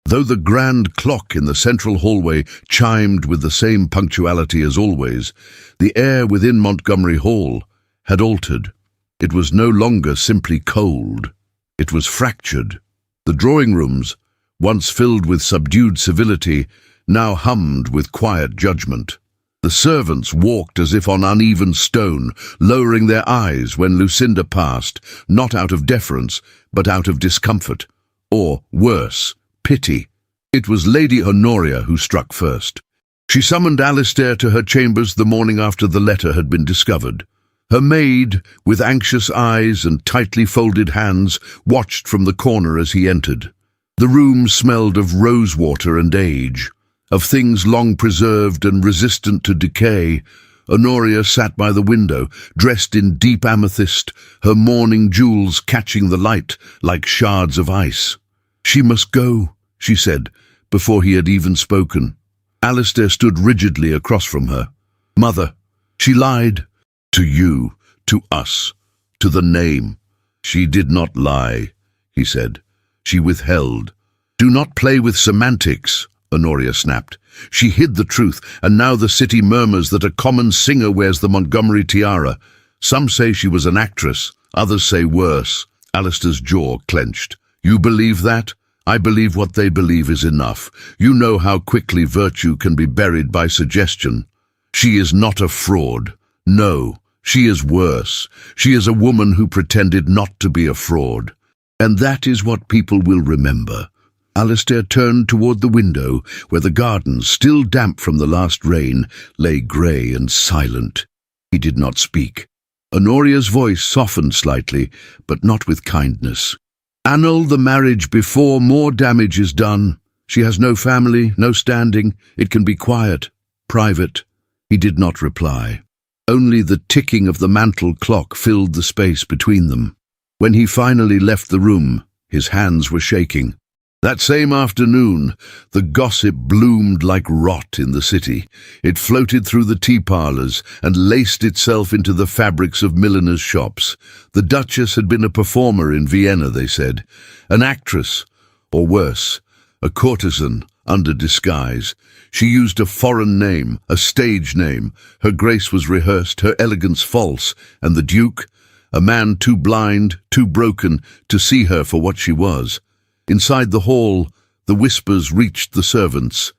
Though the grand clock in the central hallway chimed with the same punctuality as always, the air within Montgomery Hall had altered. It was no longer simply cold. It was fractured. The drawing rooms, once filled with subdued civility, now hummed with quiet judgment. The servants walked as if on uneven stone, lowering their eyes when Lucinda passed, not out of deference, but out of discomfort, or, worse, pity. It was Lady Honoria who struck first. She summoned Alistair to her chambers the morning after the letter had been discovered. Her maid, with anxious eyes and tightly folded hands, watched from the corner as he entered. The room smelled of rosewater and age, of things long preserved and resistant to decay. Honoria sat by the window, dressed in deep amethyst, her mourning jewels catching the light like shards of ice. "She must go," she said, before he had even spoken. Alistair stood rigidly across from her. "Mother, she lied. To you, to us, to the name." "She did not lie," he said. "She withheld." "Do not play with semantics," Honoria snapped. "She hid the truth, and now the city murmurs that a common singer wears the Montgomery tiara. Some say she was an actress, others say worse." Alistair's jaw clenched. "You believe that? I believe what they believe is enough. You know how quickly virtue can be buried by suggestion. She is not a fraud. No, she is worse. She is a woman who pretended not to be a fraud. And that is what people will remember." Alistair turned toward the window, where the garden, still damp from the last rain, lay grey and silent. He did not speak. Honoria's voice softened slightly, but not with kindness. "Annul the marriage before more damage is done. She has no family, no standing. It can be quiet, private." He did not reply. Only the ticking of the mantel clock filled the space between them. When he finally left the room, his hands were shaking. That same afternoon, the gossip bloomed like rot in the city. It floated through the tea parlours and laced itself into the fabrics of milliners' shops. The Duchess had been a performer in Vienna, they said. An actress, or worse, a courtesan under disguise. She used a foreign name, a stage name. Her grace was rehearsed, her elegance false, and the Duke, a man too blind, too broken, to see her for what she was. Inside the hall, the whispers reached the servants.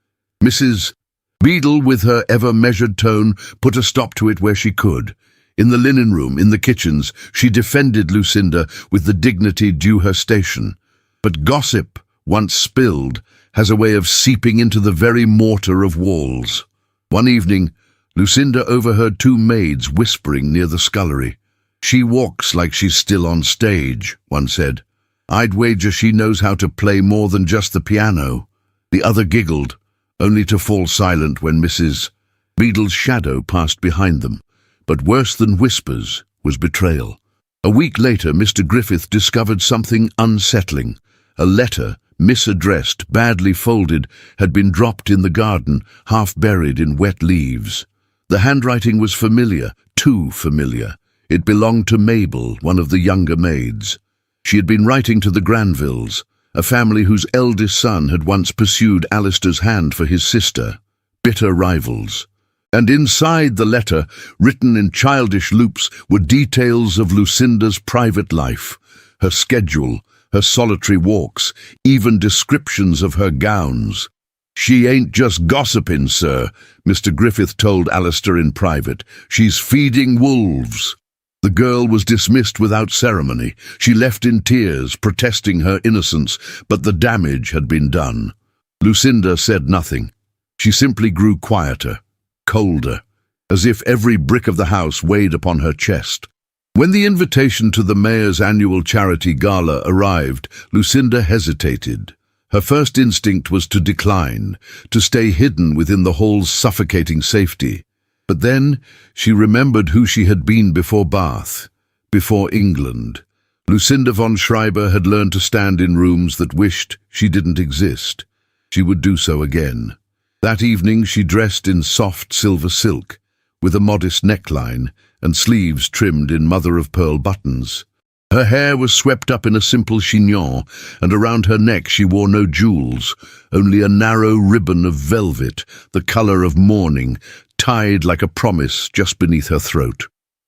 Mrs. Beadle, with her ever-measured tone, put a stop to it where she could. In the linen room, in the kitchens, she defended Lucinda with the dignity due her station. But gossip once spilled, has a way of seeping into the very mortar of walls. One evening, Lucinda overheard two maids whispering near the scullery. "She walks like she's still on stage," one said. "I'd wager she knows how to play more than just the piano." The other giggled, only to fall silent when Mrs. Beadle's shadow passed behind them. But worse than whispers was betrayal. A week later, Mr. Griffith discovered something unsettling. A letter, misaddressed, badly folded, had been dropped in the garden, half buried in wet leaves. The handwriting was familiar, too familiar. It belonged to Mabel, one of the younger maids. She had been writing to the Granvilles, a family whose eldest son had once pursued Alistair's hand for his sister, bitter rivals. And inside the letter, written in childish loops, were details of Lucinda's private life, her schedule, her solitary walks, even descriptions of her gowns. "She ain't just gossiping, sir," Mr. Griffith told Alistair in private. "She's feeding wolves." The girl was dismissed without ceremony. She left in tears, protesting her innocence, but the damage had been done. Lucinda said nothing. She simply grew quieter, colder, as if every brick of the house weighed upon her chest. When the invitation to the mayor's annual charity gala arrived, Lucinda hesitated. Her first instinct was to decline, to stay hidden within the hall's suffocating safety. But then she remembered who she had been before Bath, before England. Lucinda von Schreiber had learned to stand in rooms that wished she didn't exist. She would do so again. That evening she dressed in soft silver silk, with a modest neckline and sleeves trimmed in mother-of-pearl buttons. Her hair was swept up in a simple chignon, and around her neck she wore no jewels, only a narrow ribbon of velvet, the colour of mourning, tied like a promise just beneath her throat.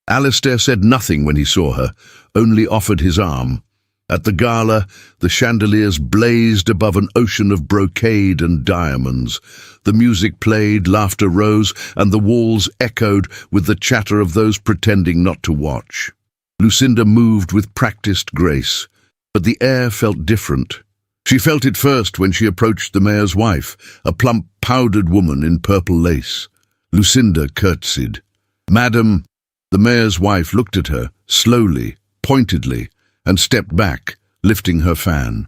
Alistair said nothing when he saw her, only offered his arm. At the gala, the chandeliers blazed above an ocean of brocade and diamonds. The music played, laughter rose, and the walls echoed with the chatter of those pretending not to watch. Lucinda moved with practiced grace, but the air felt different. She felt it first when she approached the mayor's wife, a plump, powdered woman in purple lace. Lucinda curtsied. "Madam," the mayor's wife looked at her, slowly, pointedly, and stepped back, lifting her fan.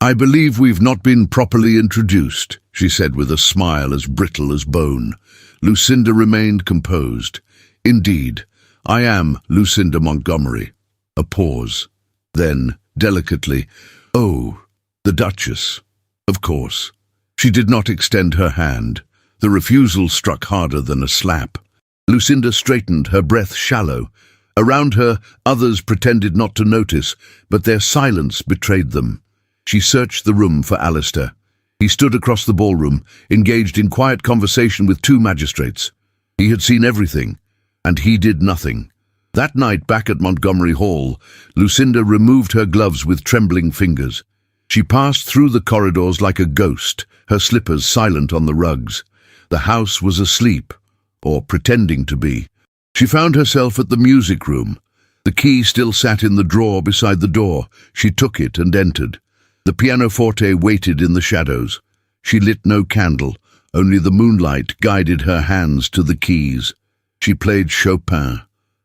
"I believe we've not been properly introduced," she said with a smile as brittle as bone. Lucinda remained composed. "Indeed, I am Lucinda Montgomery." A pause. Then, delicately, "Oh, the Duchess." Of course. She did not extend her hand. The refusal struck harder than a slap. Lucinda straightened, her breath shallow. Around her, others pretended not to notice, but their silence betrayed them. She searched the room for Alistair. He stood across the ballroom, engaged in quiet conversation with two magistrates. He had seen everything, and he did nothing. That night, back at Montgomery Hall, Lucinda removed her gloves with trembling fingers. She passed through the corridors like a ghost, her slippers silent on the rugs. The house was asleep, or pretending to be. She found herself at the music room. The key still sat in the drawer beside the door. She took it and entered. The pianoforte waited in the shadows. She lit no candle. Only the moonlight guided her hands to the keys. She played Chopin,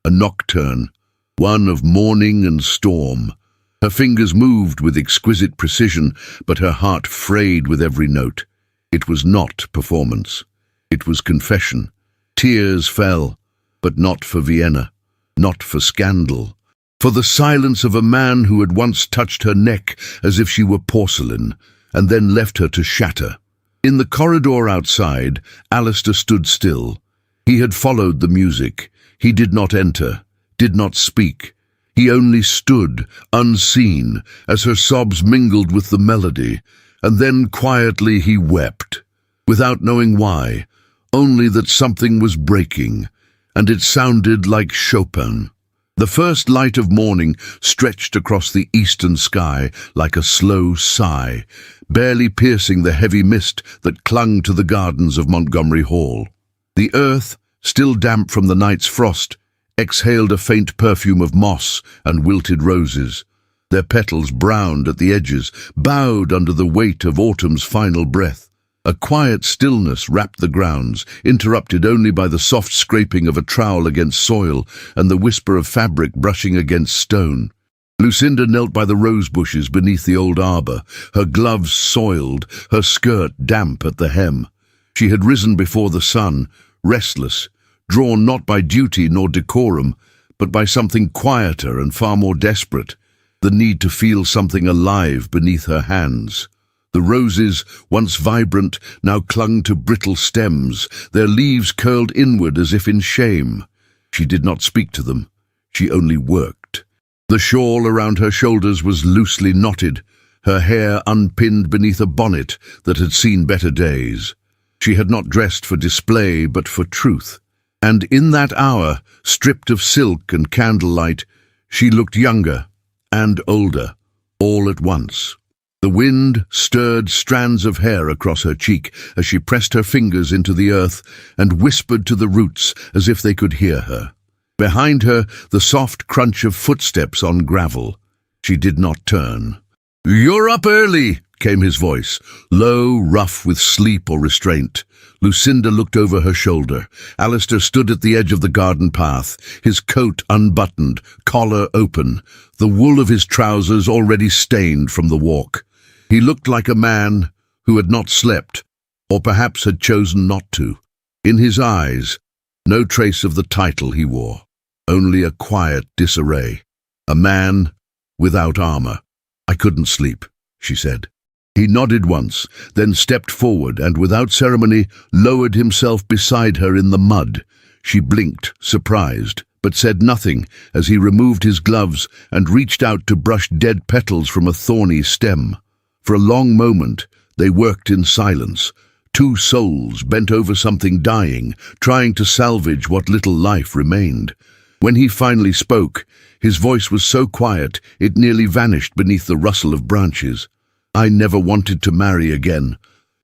a nocturne, one of mourning and storm. Her fingers moved with exquisite precision, but her heart frayed with every note. It was not performance. It was confession. Tears fell, but not for Vienna, not for scandal, for the silence of a man who had once touched her neck as if she were porcelain, and then left her to shatter. In the corridor outside, Alistair stood still. He had followed the music. He did not enter, did not speak. He only stood, unseen, as her sobs mingled with the melody, and then quietly he wept, without knowing why, only that something was breaking, and it sounded like Chopin. The first light of morning stretched across the eastern sky like a slow sigh, barely piercing the heavy mist that clung to the gardens of Montgomery Hall. The earth, still damp from the night's frost, exhaled a faint perfume of moss and wilted roses. Their petals browned at the edges, bowed under the weight of autumn's final breath. A quiet stillness wrapped the grounds, interrupted only by the soft scraping of a trowel against soil and the whisper of fabric brushing against stone. Lucinda knelt by the rose bushes beneath the old arbor, her gloves soiled, her skirt damp at the hem. She had risen before the sun, restless, drawn not by duty nor decorum, but by something quieter and far more desperate, the need to feel something alive beneath her hands. The roses, once vibrant, now clung to brittle stems, their leaves curled inward as if in shame. She did not speak to them. She only worked. The shawl around her shoulders was loosely knotted, her hair unpinned beneath a bonnet that had seen better days. She had not dressed for display, but for truth. And in that hour, stripped of silk and candlelight, she looked younger and older, all at once. The wind stirred strands of hair across her cheek as she pressed her fingers into the earth and whispered to the roots as if they could hear her. Behind her, the soft crunch of footsteps on gravel. She did not turn. "You're up early," came his voice, low, rough with sleep or restraint. Lucinda looked over her shoulder. Alistair stood at the edge of the garden path, his coat unbuttoned, collar open, the wool of his trousers already stained from the walk. He looked like a man who had not slept, or perhaps had chosen not to. In his eyes, no trace of the title he wore, only a quiet disarray. A man without armor. "I couldn't sleep," she said. He nodded once, then stepped forward and, without ceremony, lowered himself beside her in the mud. She blinked, surprised, but said nothing as he removed his gloves and reached out to brush dead petals from a thorny stem. For a long moment, they worked in silence, two souls bent over something dying, trying to salvage what little life remained. When he finally spoke, his voice was so quiet it nearly vanished beneath the rustle of branches. "I never wanted to marry again."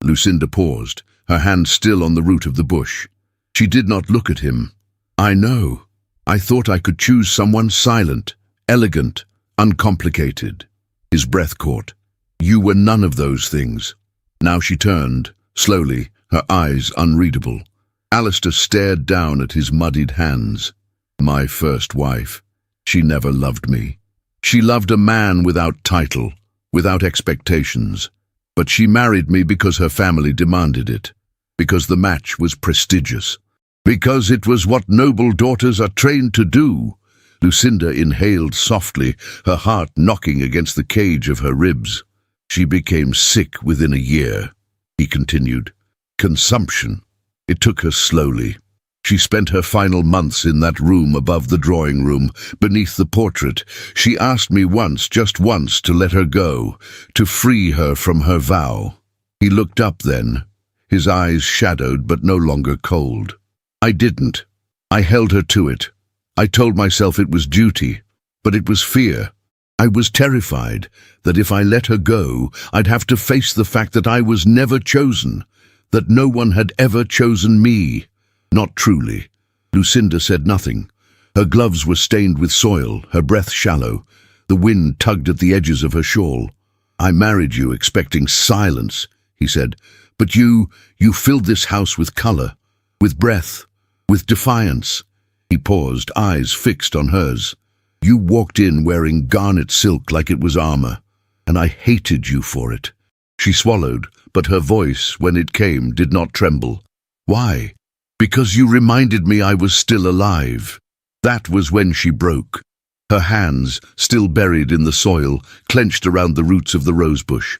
Lucinda paused, her hand still on the root of the bush. She did not look at him. "I know. I thought I could choose someone silent, elegant, uncomplicated." His breath caught. "You were none of those things." Now she turned, slowly, her eyes unreadable. Alistair stared down at his muddied hands. "My first wife. She never loved me. She loved a man without title, without expectations. But she married me because her family demanded it, because the match was prestigious, because it was what noble daughters are trained to do." Lucinda inhaled softly, her heart knocking against the cage of her ribs. "She became sick within a year," he continued. "Consumption. It took her slowly. She spent her final months in that room above the drawing room, beneath the portrait. She asked me once, just once, to let her go, to free her from her vow." He looked up then, his eyes shadowed but no longer cold. "I didn't. I held her to it. I told myself it was duty, but it was fear. I was terrified that if I let her go, I'd have to face the fact that I was never chosen, that no one had ever chosen me. Not truly." Lucinda said nothing. Her gloves were stained with soil, her breath shallow. The wind tugged at the edges of her shawl. "I married you expecting silence," he said, "but you filled this house with color, with breath, with defiance." He paused, eyes fixed on hers. "You walked in wearing garnet silk like it was armor, and I hated you for it." She swallowed, but her voice, when it came, did not tremble. "Why?" "Because you reminded me I was still alive." That was when she broke. Her hands, still buried in the soil, clenched around the roots of the rosebush.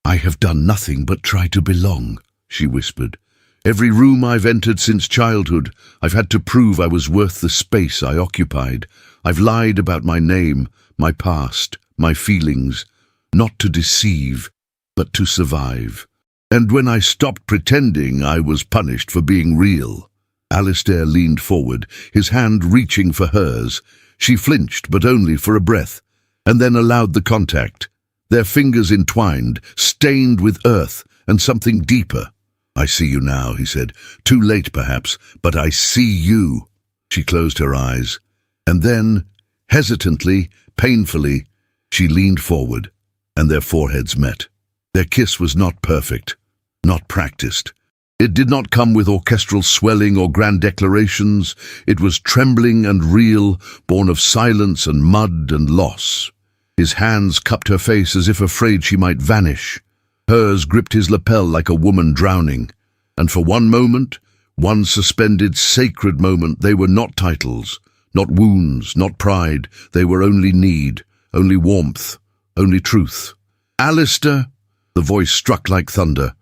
"I have done nothing but try to belong," she whispered. "Every room I've entered since childhood, I've had to prove I was worth the space I occupied. I've lied about my name, my past, my feelings, not to deceive, but to survive. And when I stopped pretending, I was punished for being real." Alistair leaned forward, his hand reaching for hers. She flinched, but only for a breath, and then allowed the contact. Their fingers entwined, stained with earth and something deeper. "I see you now," he said. "Too late, perhaps, but I see you." She closed her eyes, and then, hesitantly, painfully, She leaned forward, and their foreheads met. Their kiss was not perfect, not practiced. It did not come with orchestral swelling or grand declarations. It was trembling and real, born of silence and mud and loss. His hands cupped her face as if afraid she might vanish. Hers gripped his lapel like a woman drowning. And for one moment, one suspended sacred moment, they were not titles, not wounds, not pride. They were only need, only warmth, only truth. "Alistair!" The voice struck like thunder.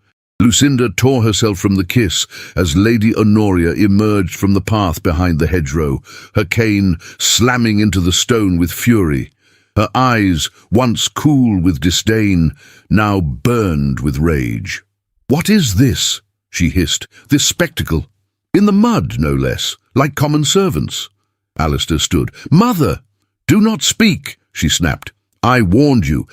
Lucinda tore herself from the kiss as Lady Honoria emerged from the path behind the hedgerow, her cane slamming into the stone with fury. Her eyes, once cool with disdain, now burned with rage. "What is this?" she hissed. "This spectacle? In the mud, no less, like common servants." Alistair stood. "Mother! Do not speak!" she snapped. I warned you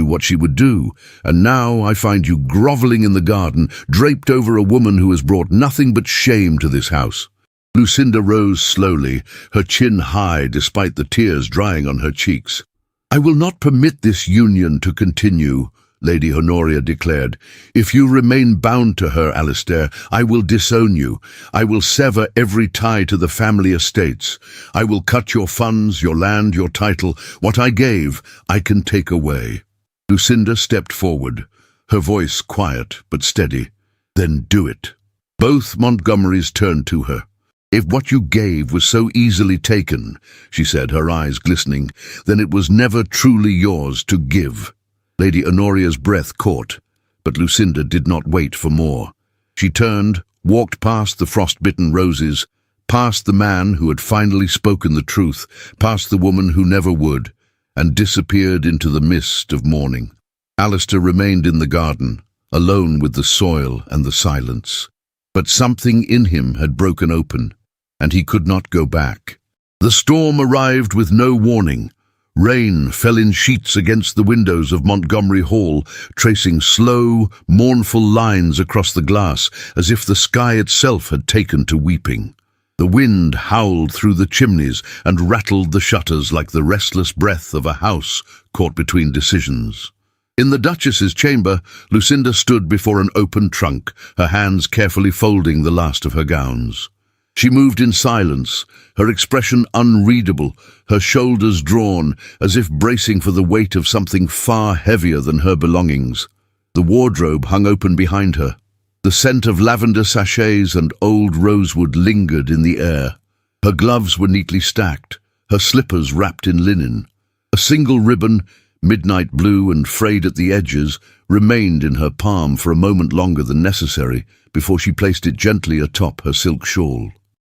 what she would do, and now I find you grovelling in the garden, draped over a woman who has brought nothing but shame to this house." Lucinda rose slowly, her chin high despite the tears drying on her cheeks. "I will not permit this union to continue," Lady Honoria declared. "If you remain bound to her, Alistair, I will disown you. I will sever every tie to the family estates. I will cut your funds, your land, your title. What I gave, I can take away." Lucinda stepped forward, her voice quiet but steady. "Then do it." Both Montgomerys turned to her. "If what you gave was so easily taken," she said, her eyes glistening, "then it was never truly yours to give." Lady Honoria's breath caught, but Lucinda did not wait for more. She turned, walked past the frost-bitten roses, past the man who had finally spoken the truth, past the woman who never would, and disappeared into the mist of morning. Alistair remained in the garden, alone with the soil and the silence. But something in him had broken open, and he could not go back. The storm arrived with no warning. Rain fell in sheets against the windows of Montgomery Hall, tracing slow, mournful lines across the glass, as if the sky itself had taken to weeping. The wind howled through the chimneys and rattled the shutters like the restless breath of a house caught between decisions. In the Duchess's chamber, Lucinda stood before an open trunk, her hands carefully folding the last of her gowns. She moved in silence, her expression unreadable, her shoulders drawn, as if bracing for the weight of something far heavier than her belongings. The wardrobe hung open behind her. The scent of lavender sachets and old rosewood lingered in the air. Her gloves were neatly stacked, her slippers wrapped in linen. A single ribbon, midnight blue and frayed at the edges, remained in her palm for a moment longer than necessary before she placed it gently atop her silk shawl.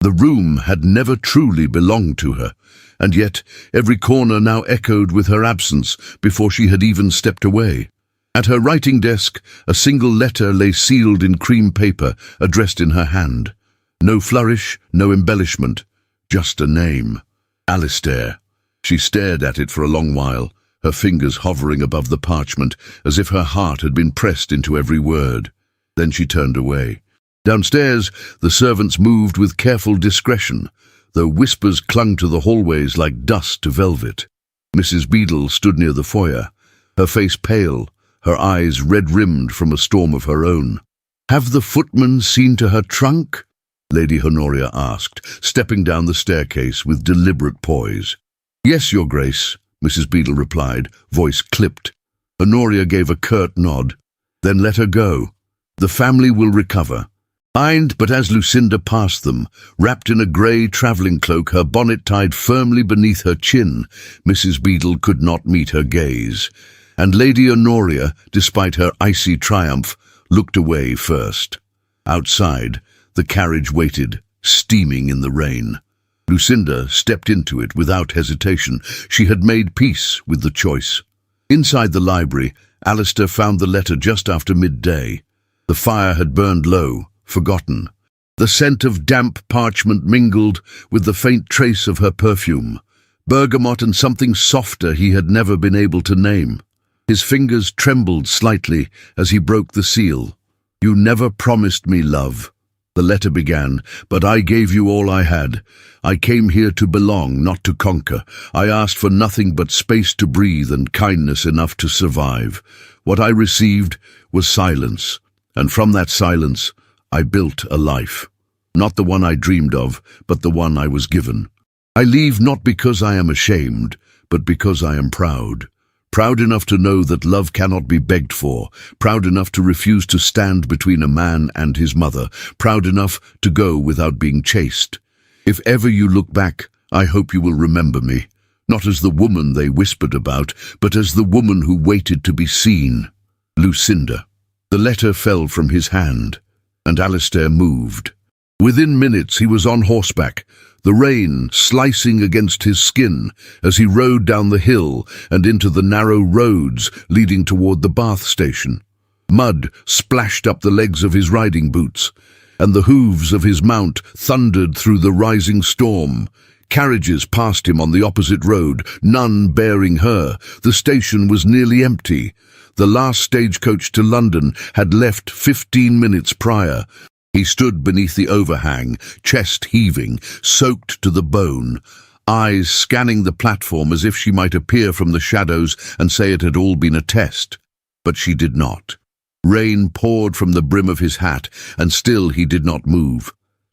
The room had never truly belonged to her, and yet every corner now echoed with her absence before she had even stepped away. At her writing desk, a single letter lay sealed in cream paper, addressed in her hand. No flourish, no embellishment, just a name. Alistair. She stared at it for a long while, her fingers hovering above the parchment, as if her heart had been pressed into every word. Then she turned away. Downstairs, the servants moved with careful discretion, though whispers clung to the hallways like dust to velvet. Mrs. Beadle stood near the foyer, her face pale, her eyes red-rimmed from a storm of her own. "Have the footman seen to her trunk?" Lady Honoria asked, stepping down the staircase with deliberate poise. "Yes, Your Grace," Mrs. Beadle replied, voice clipped. Honoria gave a curt nod. "Then let her go. The family will recover." But as Lucinda passed them, wrapped in a grey travelling cloak, her bonnet tied firmly beneath her chin, Mrs. Beadle could not meet her gaze, and Lady Honoria, despite her icy triumph, looked away first. Outside, the carriage waited, steaming in the rain. Lucinda stepped into it without hesitation. She had made peace with the choice. Inside the library, Alistair found the letter just after midday. The fire had burned low, forgotten. The scent of damp parchment mingled with the faint trace of her perfume, bergamot and something softer he had never been able to name. His fingers trembled slightly as he broke the seal. "You never promised me love." The letter began, "But I gave you all I had. I came here to belong, not to conquer. I asked for nothing but space to breathe and kindness enough to survive. What I received was silence, and from that silence I built a life. Not the one I dreamed of, but the one I was given. I leave not because I am ashamed, but because I am proud. Proud enough to know that love cannot be begged for, proud enough to refuse to stand between a man and his mother, proud enough to go without being chased. If ever you look back, I hope you will remember me, not as the woman they whispered about, but as the woman who waited to be seen. Lucinda." The letter fell from his hand, and Alistair moved. Within minutes he was on horseback, the rain slicing against his skin as he rode down the hill and into the narrow roads leading toward the Bath station. Mud splashed up the legs of his riding boots, and the hooves of his mount thundered through the rising storm. Carriages passed him on the opposite road, none bearing her. The station was nearly empty. The last stagecoach to London had left 15 minutes prior. He stood beneath the overhang, chest heaving, soaked to the bone, eyes scanning the platform as if she might appear from the shadows and say it had all been a test. But she did not. Rain poured from the brim of his hat, and still he did not move.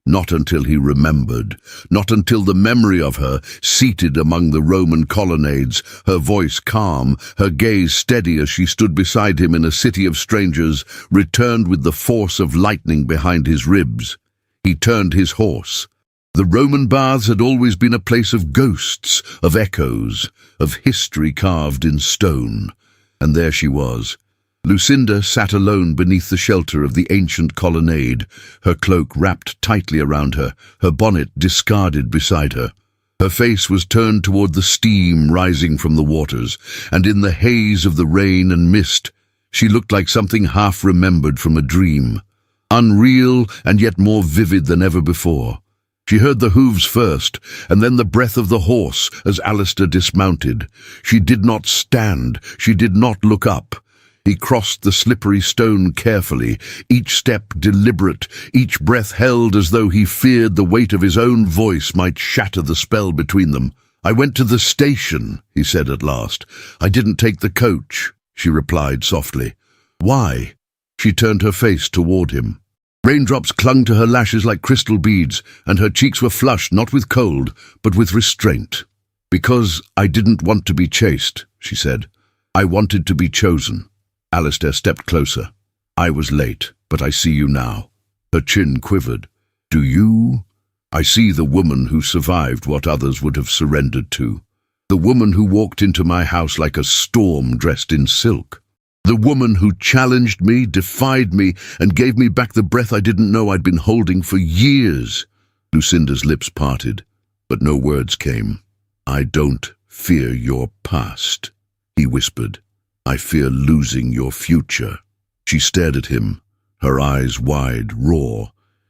Not until he remembered, not until the memory of her, seated among the Roman colonnades, her voice calm, her gaze steady as she stood beside him in a city of strangers, returned with the force of lightning behind his ribs. He turned his horse. The Roman baths had always been a place of ghosts, of echoes, of history carved in stone. And there she was. Lucinda sat alone beneath the shelter of the ancient colonnade, her cloak wrapped tightly around her, her bonnet discarded beside her. Her face was turned toward the steam rising from the waters, and in the haze of the rain and mist, she looked like something half-remembered from a dream, unreal and yet more vivid than ever before. She heard the hooves first, and then the breath of the horse as Alistair dismounted. She did not stand, she did not look up. He crossed the slippery stone carefully, each step deliberate, each breath held as though he feared the weight of his own voice might shatter the spell between them. "I went to the station," he said at last. "I didn't take the coach," she replied softly. "Why?" She turned her face toward him. Raindrops clung to her lashes like crystal beads, and her cheeks were flushed not with cold, but with restraint. "Because I didn't want to be chased," she said. "I wanted to be chosen." Alistair stepped closer. "I was late, but I see you now." Her chin quivered. "Do you?" "I see the woman who survived what others would have surrendered to. The woman who walked into my house like a storm dressed in silk. The woman who challenged me, defied me, and gave me back the breath I didn't know I'd been holding for years." Lucinda's lips parted, but no words came. "I don't fear your past," he whispered. "I fear losing your future." She stared at him, her eyes wide, raw,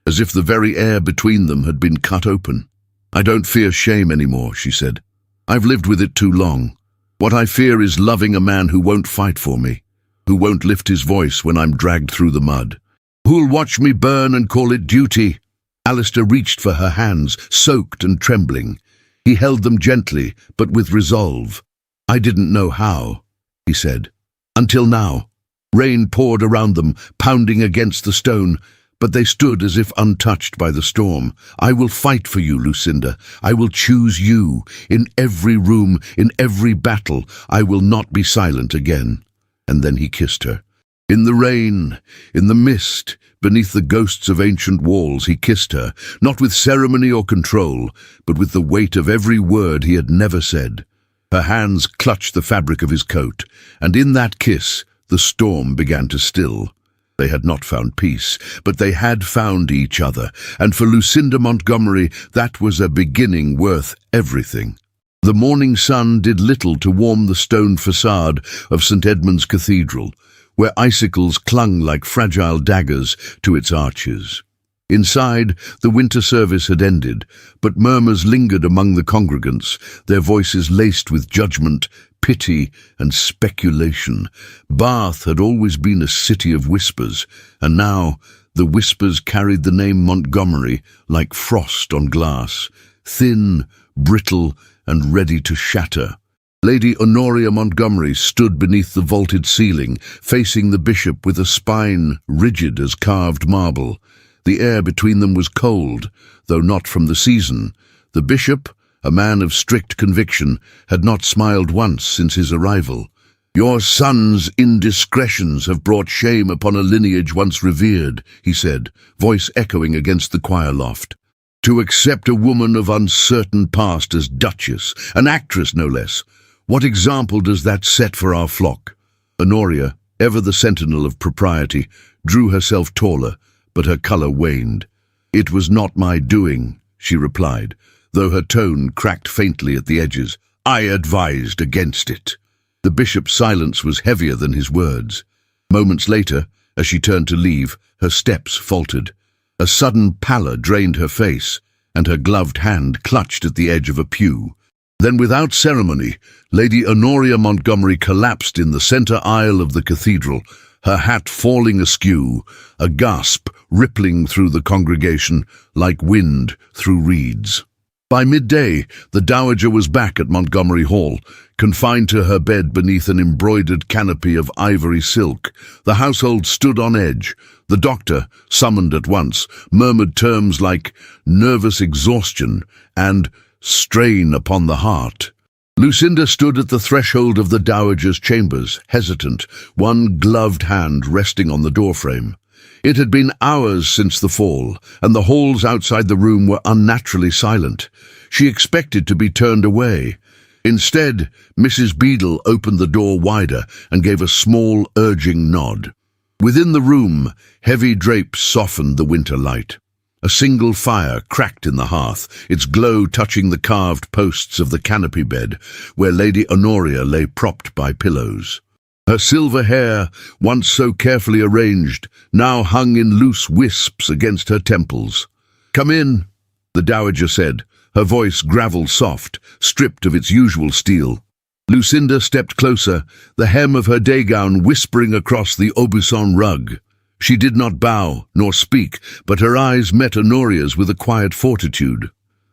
as if the very air between them had been cut open. "I don't fear shame anymore," she said. "I've lived with it too long. What I fear is loving a man who won't fight for me, who won't lift his voice when I'm dragged through the mud, who'll watch me burn and call it duty." Alistair reached for her hands, soaked and trembling. He held them gently, but with resolve. "I didn't know how," he said. "Until now." Rain poured around them, pounding against the stone, but they stood as if untouched by the storm. "I will fight for you, Lucinda. I will choose you. In every room, in every battle, I will not be silent again." And then he kissed her. In the rain, in the mist, beneath the ghosts of ancient walls, he kissed her, not with ceremony or control, but with the weight of every word he had never said. Her hands clutched the fabric of his coat, and in that kiss the storm began to still. They had not found peace, but they had found each other, and for Lucinda Montgomery that was a beginning worth everything. The morning sun did little to warm the stone facade of St. Edmund's Cathedral, where icicles clung like fragile daggers to its arches. Inside, the winter service had ended, but murmurs lingered among the congregants, their voices laced with judgment, pity, and speculation. Bath had always been a city of whispers, and now The whispers carried the name Montgomery like frost on glass, thin, brittle, and ready to shatter. Lady Honoria Montgomery stood beneath the vaulted ceiling, facing the bishop with a spine rigid as carved marble. The air between them was cold, though not from the season. The bishop, a man of strict conviction, had not smiled once since his arrival. "Your son's indiscretions have brought shame upon a lineage once revered," he said, voice echoing against the choir loft. "To accept a woman of uncertain past as duchess, an actress no less, what example does that set for our flock?" Honoria, ever the sentinel of propriety, drew herself taller, but her colour waned. "It was not my doing," she replied, though her tone cracked faintly at the edges. "I advised against it." The bishop's silence was heavier than his words. Moments later, as she turned to leave, her steps faltered. A sudden pallor drained her face, and her gloved hand clutched at the edge of a pew. Then, without ceremony, Lady Honoria Montgomery collapsed in the centre aisle of the cathedral, her hat falling askew, a gasp rippling through the congregation like wind through reeds. By midday, the dowager was back at Montgomery Hall, confined to her bed beneath an embroidered canopy of ivory silk. The household stood on edge. The doctor, summoned at once, murmured terms like nervous exhaustion and strain upon the heart. Lucinda stood at the threshold of the dowager's chambers, hesitant, one gloved hand resting on the doorframe. It had been hours since the fall, and the halls outside the room were unnaturally silent. She expected to be turned away. Instead, Mrs. Beadle opened the door wider and gave a small, urging nod. Within the room, heavy drapes softened the winter light. A single fire cracked in the hearth, its glow touching the carved posts of the canopy bed, where Lady Honoria lay propped by pillows. Her silver hair, once so carefully arranged, now hung in loose wisps against her temples. "Come in," the dowager said, her voice gravel-soft, stripped of its usual steel. Lucinda stepped closer, the hem of her day gown whispering across the Aubusson rug. She did not bow, nor speak, but her eyes met Honoria's with a quiet fortitude.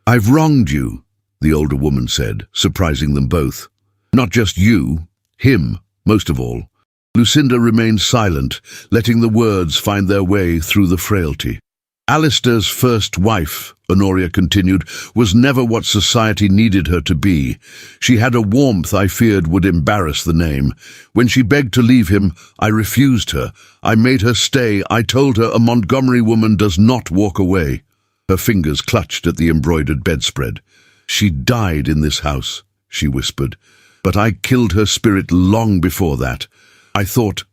"I've wronged you," the older woman said, surprising them both. "Not just you, him. Most of all." Lucinda remained silent, letting the words find their way through the frailty. "Alistair's first wife," Honoria continued, "was never what society needed her to be. She had a warmth I feared would embarrass the name. When she begged to leave him, I refused her. I made her stay. I told her a Montgomery woman does not walk away." Her fingers clutched at the embroidered bedspread. "She died in this house," she whispered. "But I killed her spirit long before that. I thought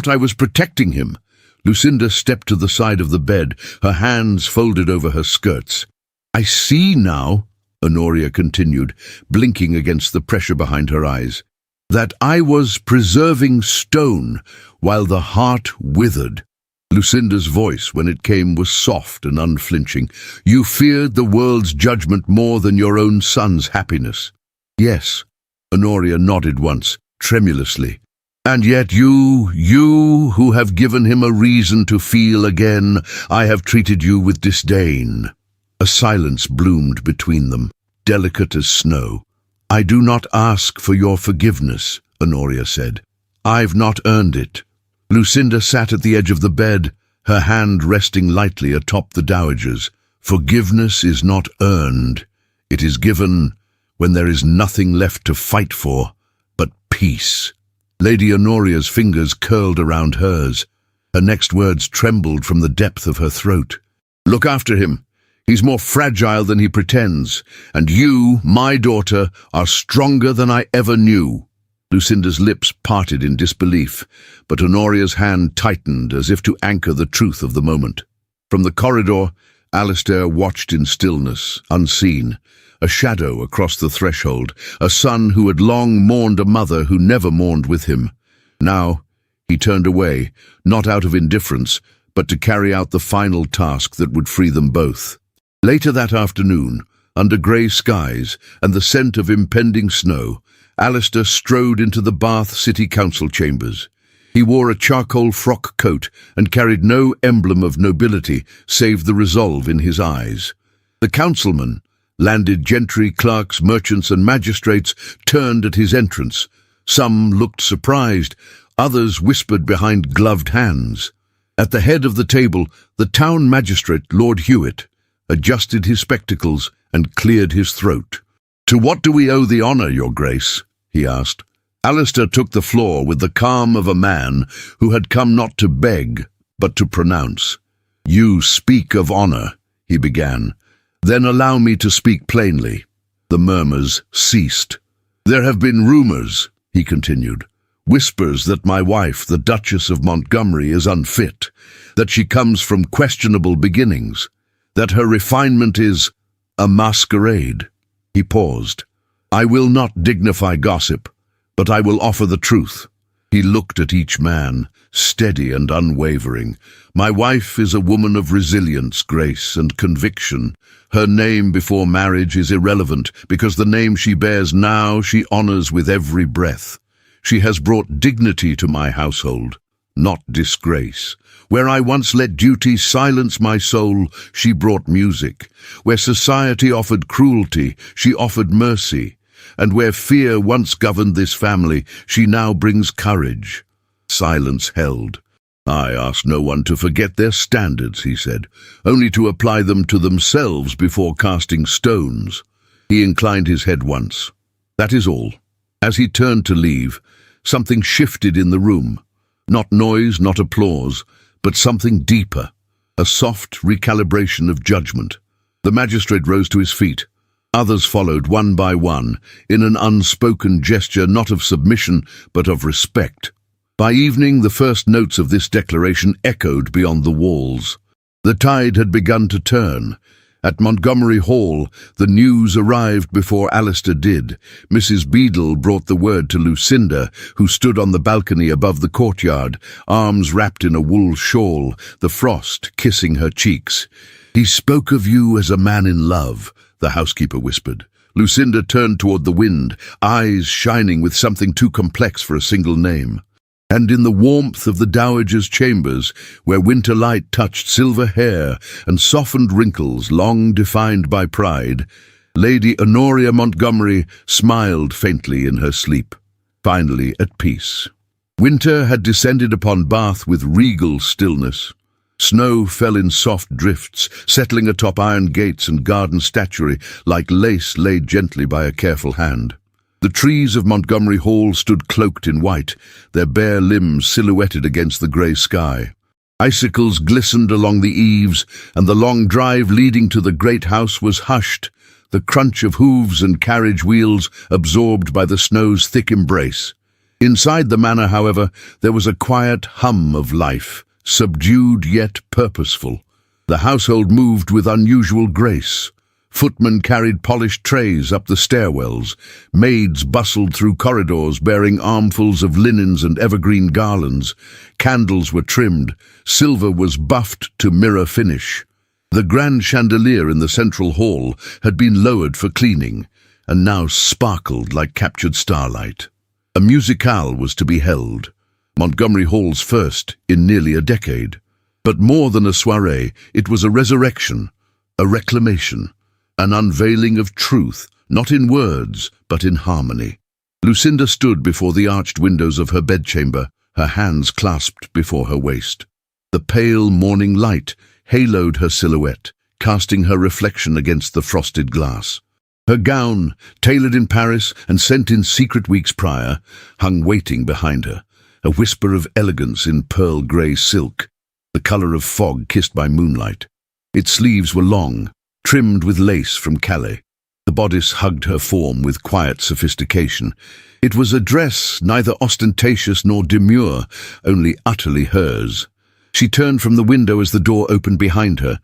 I was protecting him." Lucinda stepped to the side of the bed, her hands folded over her skirts. "I see now," Honoria continued, blinking against the pressure behind her eyes, "that I was preserving stone while the heart withered." Lucinda's voice, when it came, was soft and unflinching. "You feared the world's judgment more than your own son's happiness." "Yes." Honoria nodded once, tremulously. "And yet you who have given him a reason to feel again, I have treated you with disdain." A silence bloomed between them, delicate as snow. "I do not ask for your forgiveness," Honoria said. "I've not earned it." Lucinda sat at the edge of the bed, her hand resting lightly atop the dowager's. "Forgiveness is not earned. It is given when there is nothing left to fight for but peace." Lady Honoria's fingers curled around hers. Her next words trembled from the depth of her throat. "Look after him. He's more fragile than he pretends, and you, my daughter, are stronger than I ever knew." Lucinda's lips parted in disbelief, but Honoria's hand tightened as if to anchor the truth of the moment. From the corridor, Alistair watched in stillness, unseen, a shadow across the threshold, a son who had long mourned a mother who never mourned with him. Now he turned away, not out of indifference, but to carry out the final task that would free them both. Later that afternoon, under grey skies and the scent of impending snow, Alistair strode into the Bath City Council chambers. He wore a charcoal frock coat and carried no emblem of nobility save the resolve in his eyes. The councilmen, landed gentry, clerks, merchants and magistrates turned at his entrance. Some looked surprised, others whispered behind gloved hands. At the head of the table, the town magistrate, Lord Hewitt, adjusted his spectacles and cleared his throat. "To what do we owe the honour, your grace?" he asked. Alistair took the floor with the calm of a man who had come not to beg, but to pronounce. "You speak of honour," he began. "Then allow me to speak plainly." The murmurs ceased. "There have been rumours," he continued, "whispers that my wife, the Duchess of Montgomery, is unfit, that she comes from questionable beginnings, that her refinement is a masquerade." He paused. "I will not dignify gossip, but I will offer the truth." He looked at each man, steady and unwavering. "My wife is a woman of resilience, grace, and conviction. Her name before marriage is irrelevant, because the name she bears now she honors with every breath. She has brought dignity to my household, not disgrace. Where I once let duty silence my soul, she brought music. Where society offered cruelty, she offered mercy. And where fear once governed this family, she now brings courage." Silence held. "I ask no one to forget their standards," he said, "only to apply them to themselves before casting stones." He inclined his head once. "That is all." As he turned to leave, something shifted in the room. Not noise, not applause, but something deeper, a soft recalibration of judgment. The magistrate rose to his feet. Others followed one by one, in an unspoken gesture not of submission, but of respect. By evening, the first notes of this declaration echoed beyond the walls. The tide had begun to turn. At Montgomery Hall, the news arrived before Alistair did. Mrs. Beadle brought the word to Lucinda, who stood on the balcony above the courtyard, arms wrapped in a wool shawl, the frost kissing her cheeks. "He spoke of you as a man in love," the housekeeper whispered. Lucinda turned toward the wind, eyes shining with something too complex for a single name. And in the warmth of the dowager's chambers, where winter light touched silver hair and softened wrinkles long defined by pride, Lady Honoria Montgomery smiled faintly in her sleep, finally at peace. Winter had descended upon Bath with regal stillness. Snow fell in soft drifts, settling atop iron gates and garden statuary like lace laid gently by a careful hand. The trees of Montgomery Hall stood cloaked in white, their bare limbs silhouetted against the grey sky. Icicles glistened along the eaves, and the long drive leading to the great house was hushed, the crunch of hooves and carriage wheels absorbed by the snow's thick embrace. Inside the manor, however, there was a quiet hum of life, subdued yet purposeful. The household moved with unusual grace. Footmen carried polished trays up the stairwells. Maids bustled through corridors bearing armfuls of linens and evergreen garlands. Candles were trimmed. Silver was buffed to mirror finish. The grand chandelier in the central hall had been lowered for cleaning, and now sparkled like captured starlight. A musicale was to be held, Montgomery Hall's first in nearly a decade. But more than a soiree, it was a resurrection, a reclamation, an unveiling of truth, not in words, but in harmony. Lucinda stood before the arched windows of her bedchamber, her hands clasped before her waist. The pale morning light haloed her silhouette, casting her reflection against the frosted glass. Her gown, tailored in Paris and sent in secret weeks prior, hung waiting behind her, a whisper of elegance in pearl-grey silk, the colour of fog kissed by moonlight. Its sleeves were long, trimmed with lace from Calais. The bodice hugged her form with quiet sophistication. It was a dress neither ostentatious nor demure, only utterly hers. She turned from the window as the door opened behind her.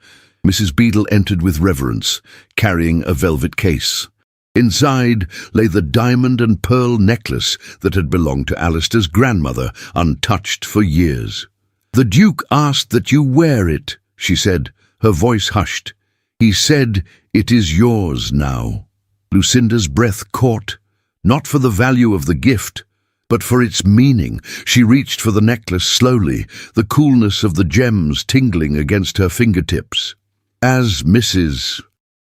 Mrs. Beadle entered with reverence, carrying a velvet case. Inside lay the diamond and pearl necklace that had belonged to Alistair's grandmother, untouched for years. "The Duke asked that you wear it," she said, her voice hushed. "He said it is yours now." Lucinda's breath caught, not for the value of the gift, but for its meaning. She reached for the necklace slowly, the coolness of the gems tingling against her fingertips. As Mrs.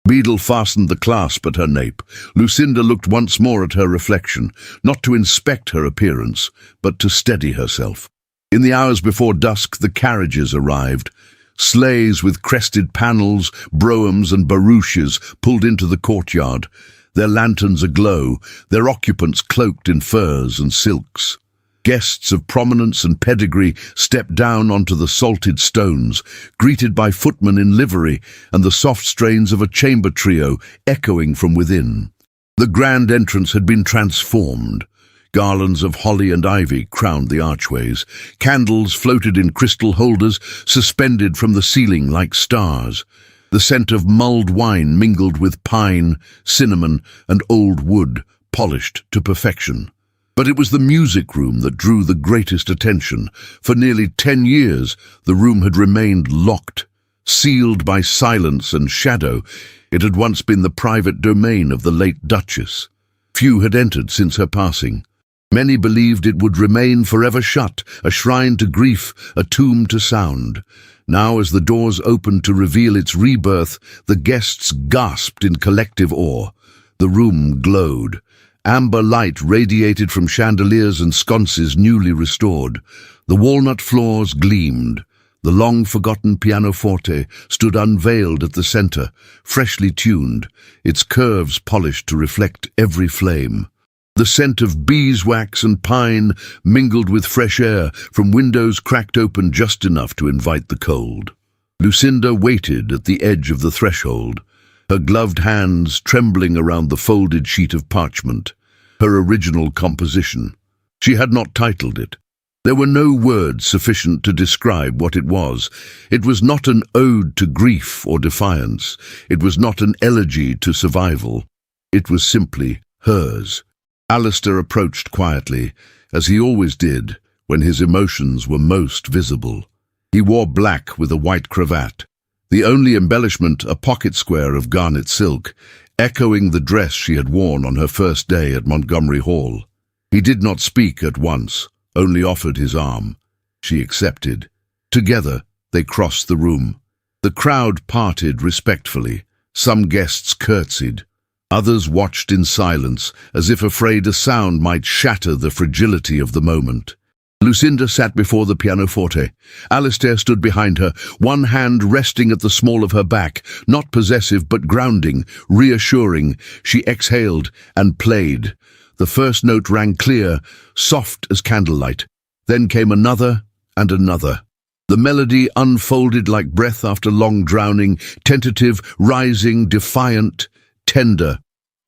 Beadle fastened the clasp at her nape, Lucinda looked once more at her reflection, not to inspect her appearance, but to steady herself. In the hours before dusk, the carriages arrived. Sleighs with crested panels, broughams and barouches pulled into the courtyard, their lanterns aglow, their occupants cloaked in furs and silks. Guests of prominence and pedigree stepped down onto the salted stones, greeted by footmen in livery and the soft strains of a chamber trio echoing from within. The grand entrance had been transformed. Garlands of holly and ivy crowned the archways. Candles floated in crystal holders, suspended from the ceiling like stars. The scent of mulled wine mingled with pine, cinnamon, and old wood, polished to perfection. But it was the music room that drew the greatest attention. For nearly 10 years, the room had remained locked, sealed by silence and shadow. It had once been the private domain of the late Duchess. Few had entered since her passing. Many believed it would remain forever shut, a shrine to grief, a tomb to sound. Now, as the doors opened to reveal its rebirth, the guests gasped in collective awe. The room glowed. Amber light radiated from chandeliers and sconces newly restored. The walnut floors gleamed. The long-forgotten pianoforte stood unveiled at the center, freshly tuned, its curves polished to reflect every flame. The scent of beeswax and pine mingled with fresh air from windows cracked open just enough to invite the cold. Lucinda waited at the edge of the threshold, her gloved hands trembling around the folded sheet of parchment, her original composition. She had not titled it. There were no words sufficient to describe what it was. It was not an ode to grief or defiance. It was not an elegy to survival. It was simply hers. Alistair approached quietly, as he always did when his emotions were most visible. He wore black with a white cravat, the only embellishment a pocket square of garnet silk, echoing the dress she had worn on her first day at Montgomery Hall. He did not speak at once, only offered his arm. She accepted. Together, they crossed the room. The crowd parted respectfully. Some guests curtsied. Others watched in silence, as if afraid a sound might shatter the fragility of the moment. Lucinda sat before the pianoforte. Alistair stood behind her, one hand resting at the small of her back, not possessive but grounding, reassuring. She exhaled and played. The first note rang clear, soft as candlelight. Then came another and another. The melody unfolded like breath after long drowning, tentative, rising, defiant, tender.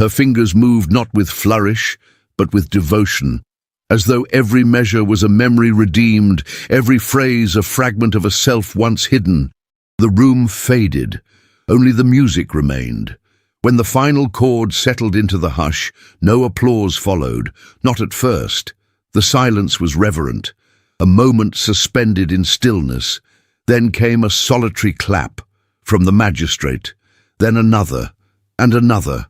Her fingers moved not with flourish, but with devotion, as though every measure was a memory redeemed, every phrase a fragment of a self once hidden. The room faded. Only the music remained. When the final chord settled into the hush, no applause followed, not at first. The silence was reverent, a moment suspended in stillness. Then came a solitary clap from the magistrate, then another, and another,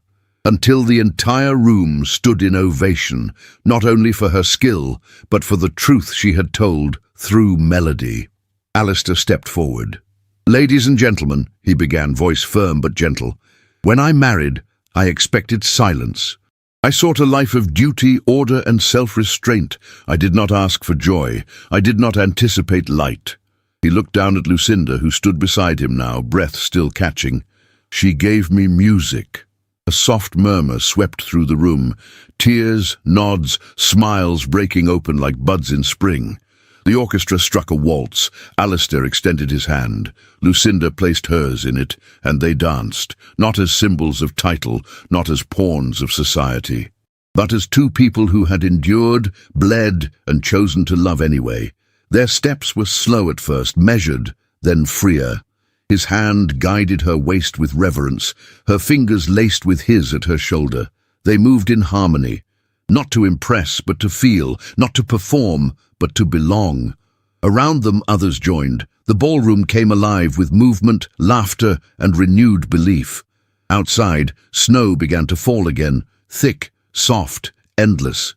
until the entire room stood in ovation, not only for her skill, but for the truth she had told through melody. Alistair stepped forward. "Ladies and gentlemen," he began, voice firm but gentle, "when I married, I expected silence. I sought a life of duty, order, and self-restraint. I did not ask for joy. I did not anticipate light." He looked down at Lucinda, who stood beside him now, breath still catching. "She gave me music." A soft murmur swept through the room, tears, nods, smiles breaking open like buds in spring. The orchestra struck a waltz. Alistair extended his hand. Lucinda placed hers in it, and they danced, not as symbols of title, not as pawns of society, but as two people who had endured, bled, and chosen to love anyway. Their steps were slow at first, measured, then freer. His hand guided her waist with reverence, her fingers laced with his at her shoulder. They moved in harmony, not to impress but to feel, not to perform but to belong. Around them others joined. The ballroom came alive with movement, laughter, and renewed belief. Outside, snow began to fall again, thick, soft, endless.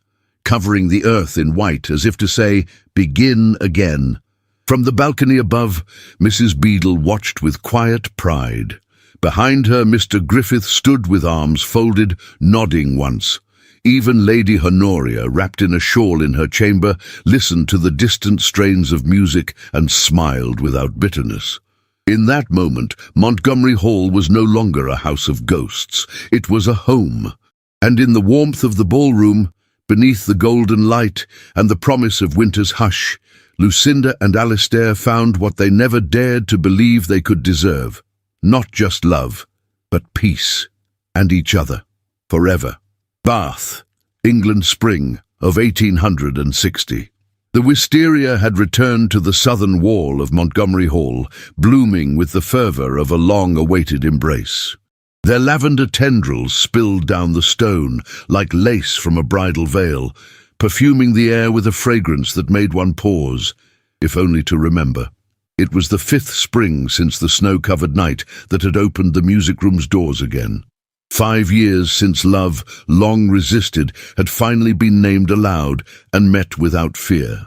covering the earth in white, as if to say, "Begin again." From the balcony above, Mrs. Beadle watched with quiet pride. Behind her, Mr. Griffith stood with arms folded, nodding once. Even Lady Honoria, wrapped in a shawl in her chamber, listened to the distant strains of music and smiled without bitterness. In that moment, Montgomery Hall was no longer a house of ghosts. It was a home. And in the warmth of the ballroom, beneath the golden light and the promise of winter's hush, Lucinda and Alistair found what they never dared to believe they could deserve. Not just love, but peace, and each other, forever. Bath, England spring of 1860. The wisteria had returned to the southern wall of Montgomery Hall, blooming with the fervour of a long-awaited embrace. Their lavender tendrils spilled down the stone like lace from a bridal veil, perfuming the air with a fragrance that made one pause, if only to remember. It was the 5th spring since the snow-covered night that had opened the music room's doors again. 5 years since love, long resisted, had finally been named aloud and met without fear.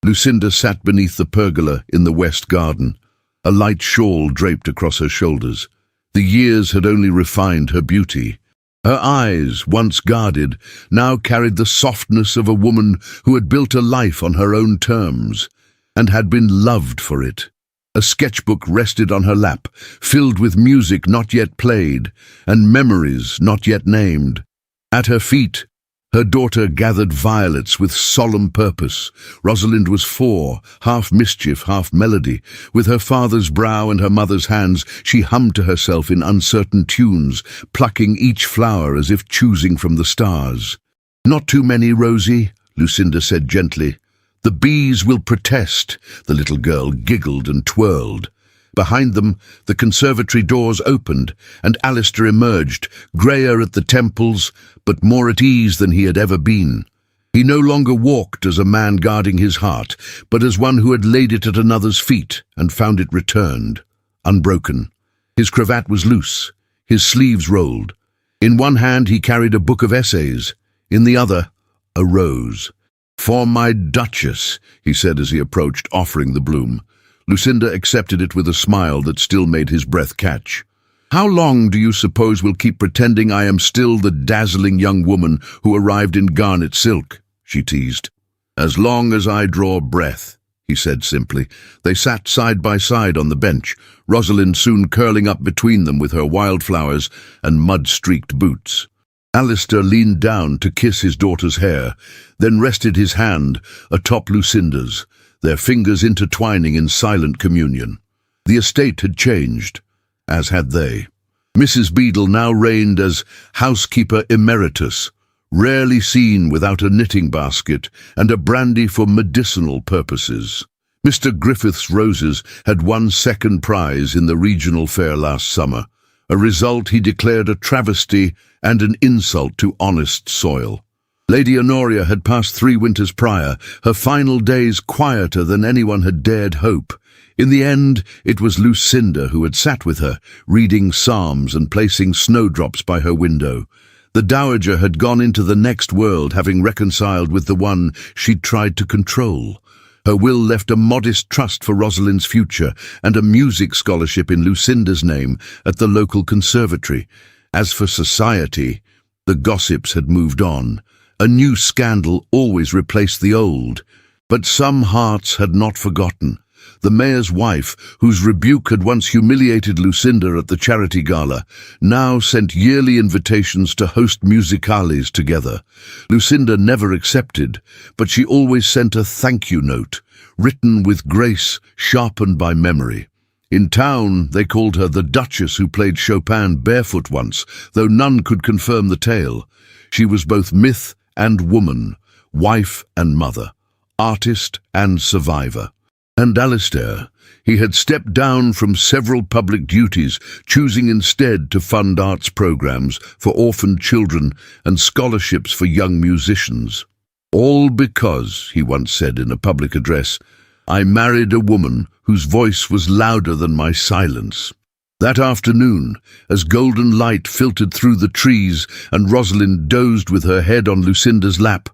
Lucinda sat beneath the pergola in the west garden, a light shawl draped across her shoulders. The years had only refined her beauty. Her eyes, once guarded, now carried the softness of a woman who had built a life on her own terms, and had been loved for it. A sketchbook rested on her lap, filled with music not yet played, and memories not yet named. At her feet, her daughter gathered violets with solemn purpose. Rosalind was 4, half mischief, half melody. With her father's brow and her mother's hands, she hummed to herself in uncertain tunes, plucking each flower as if choosing from the stars. "Not too many, Rosie," Lucinda said gently. "The bees will protest." The little girl giggled and twirled. Behind them, the conservatory doors opened, and Alistair emerged, greyer at the temples, but more at ease than he had ever been. He no longer walked as a man guarding his heart, but as one who had laid it at another's feet and found it returned, unbroken. His cravat was loose, his sleeves rolled. In one hand he carried a book of essays, in the other, a rose. "For my Duchess," he said as he approached, offering the bloom. Lucinda accepted it with a smile that still made his breath catch. "How long do you suppose we'll keep pretending I am still the dazzling young woman who arrived in garnet silk?" she teased. "As long as I draw breath," he said simply. They sat side by side on the bench, Rosalind soon curling up between them with her wildflowers and mud-streaked boots. Alistair leaned down to kiss his daughter's hair, then rested his hand atop Lucinda's, their fingers intertwining in silent communion. The estate had changed, as had they. Mrs. Beadle now reigned as housekeeper emeritus, rarely seen without a knitting basket and a brandy for medicinal purposes. Mr. Griffith's roses had won second prize in the regional fair last summer, a result he declared a travesty and an insult to honest soil. Lady Honoria had passed 3 winters prior, her final days quieter than anyone had dared hope. In the end, it was Lucinda who had sat with her, reading psalms and placing snowdrops by her window. The dowager had gone into the next world, having reconciled with the one she'd tried to control. Her will left a modest trust for Rosalind's future and a music scholarship in Lucinda's name at the local conservatory. As for society, the gossips had moved on. A new scandal always replaced the old. But some hearts had not forgotten. The mayor's wife, whose rebuke had once humiliated Lucinda at the charity gala, now sent yearly invitations to host musicales together. Lucinda never accepted, but she always sent a thank-you note, written with grace, sharpened by memory. In town, they called her the Duchess who played Chopin barefoot once, though none could confirm the tale. She was both myth and woman, wife and mother, artist and survivor. And Alistair, he had stepped down from several public duties, choosing instead to fund arts programs for orphaned children and scholarships for young musicians. "All because," he once said in a public address, "I married a woman whose voice was louder than my silence." That afternoon, as golden light filtered through the trees and Rosalind dozed with her head on Lucinda's lap,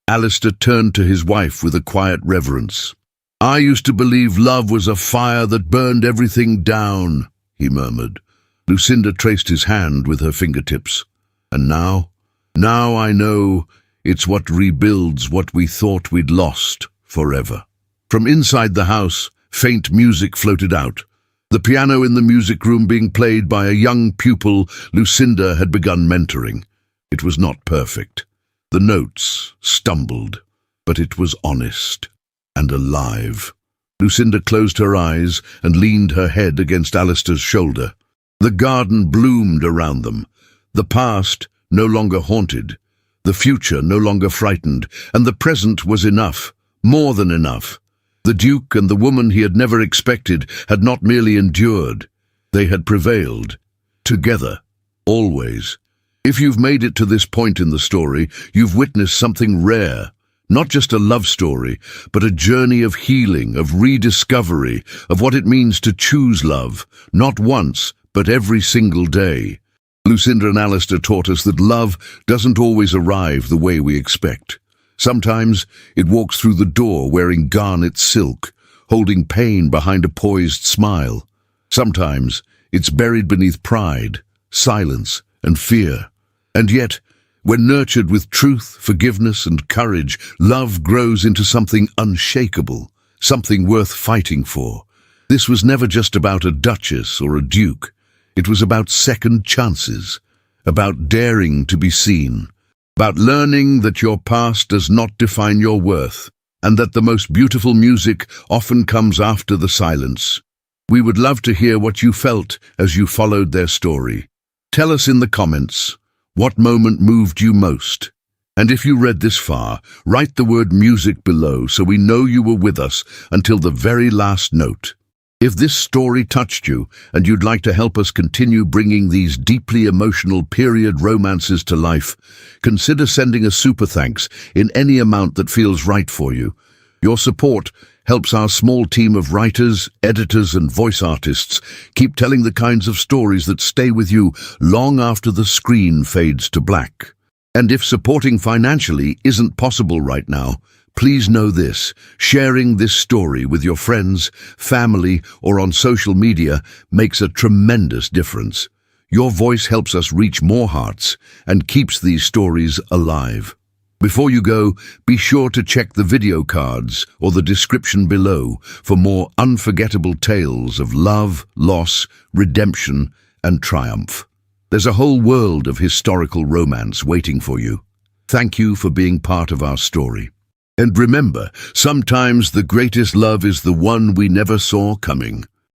Alistair turned to his wife with a quiet reverence. "I used to believe love was a fire that burned everything down," he murmured. Lucinda traced his hand with her fingertips. "And now? Now I know it's what rebuilds what we thought we'd lost forever." From inside the house, faint music floated out. The piano in the music room being played by a young pupil Lucinda had begun mentoring. It was not perfect. The notes stumbled, but it was honest and alive. Lucinda closed her eyes and leaned her head against Alistair's shoulder. The garden bloomed around them. The past no longer haunted, the future no longer frightened, and the present was enough, more than enough. The Duke and the woman he had never expected had not merely endured, they had prevailed. Together, always. If you've made it to this point in the story, you've witnessed something rare. Not just a love story, but a journey of healing, of rediscovery, of what it means to choose love, not once, but every single day. Lucinda and Alistair taught us that love doesn't always arrive the way we expect. Sometimes it walks through the door wearing garnet silk, holding pain behind a poised smile. Sometimes it's buried beneath pride, silence, and fear. And yet, when nurtured with truth, forgiveness, and courage, love grows into something unshakable, something worth fighting for. This was never just about a duchess or a duke. It was about second chances, about daring to be seen, about learning that your past does not define your worth, and that the most beautiful music often comes after the silence. We would love to hear what you felt as you followed their story. Tell us in the comments, what moment moved you most? And if you read this far, write the word music below so we know you were with us until the very last note. If this story touched you and you'd like to help us continue bringing these deeply emotional period romances to life, consider sending a super thanks in any amount that feels right for you. Your support helps our small team of writers, editors, and voice artists keep telling the kinds of stories that stay with you long after the screen fades to black. And if supporting financially isn't possible right now, please know this: sharing this story with your friends, family, or on social media makes a tremendous difference. Your voice helps us reach more hearts and keeps these stories alive. Before you go, be sure to check the video cards or the description below for more unforgettable tales of love, loss, redemption, and triumph. There's a whole world of historical romance waiting for you. Thank you for being part of our story. And remember, sometimes the greatest love is the one we never saw coming.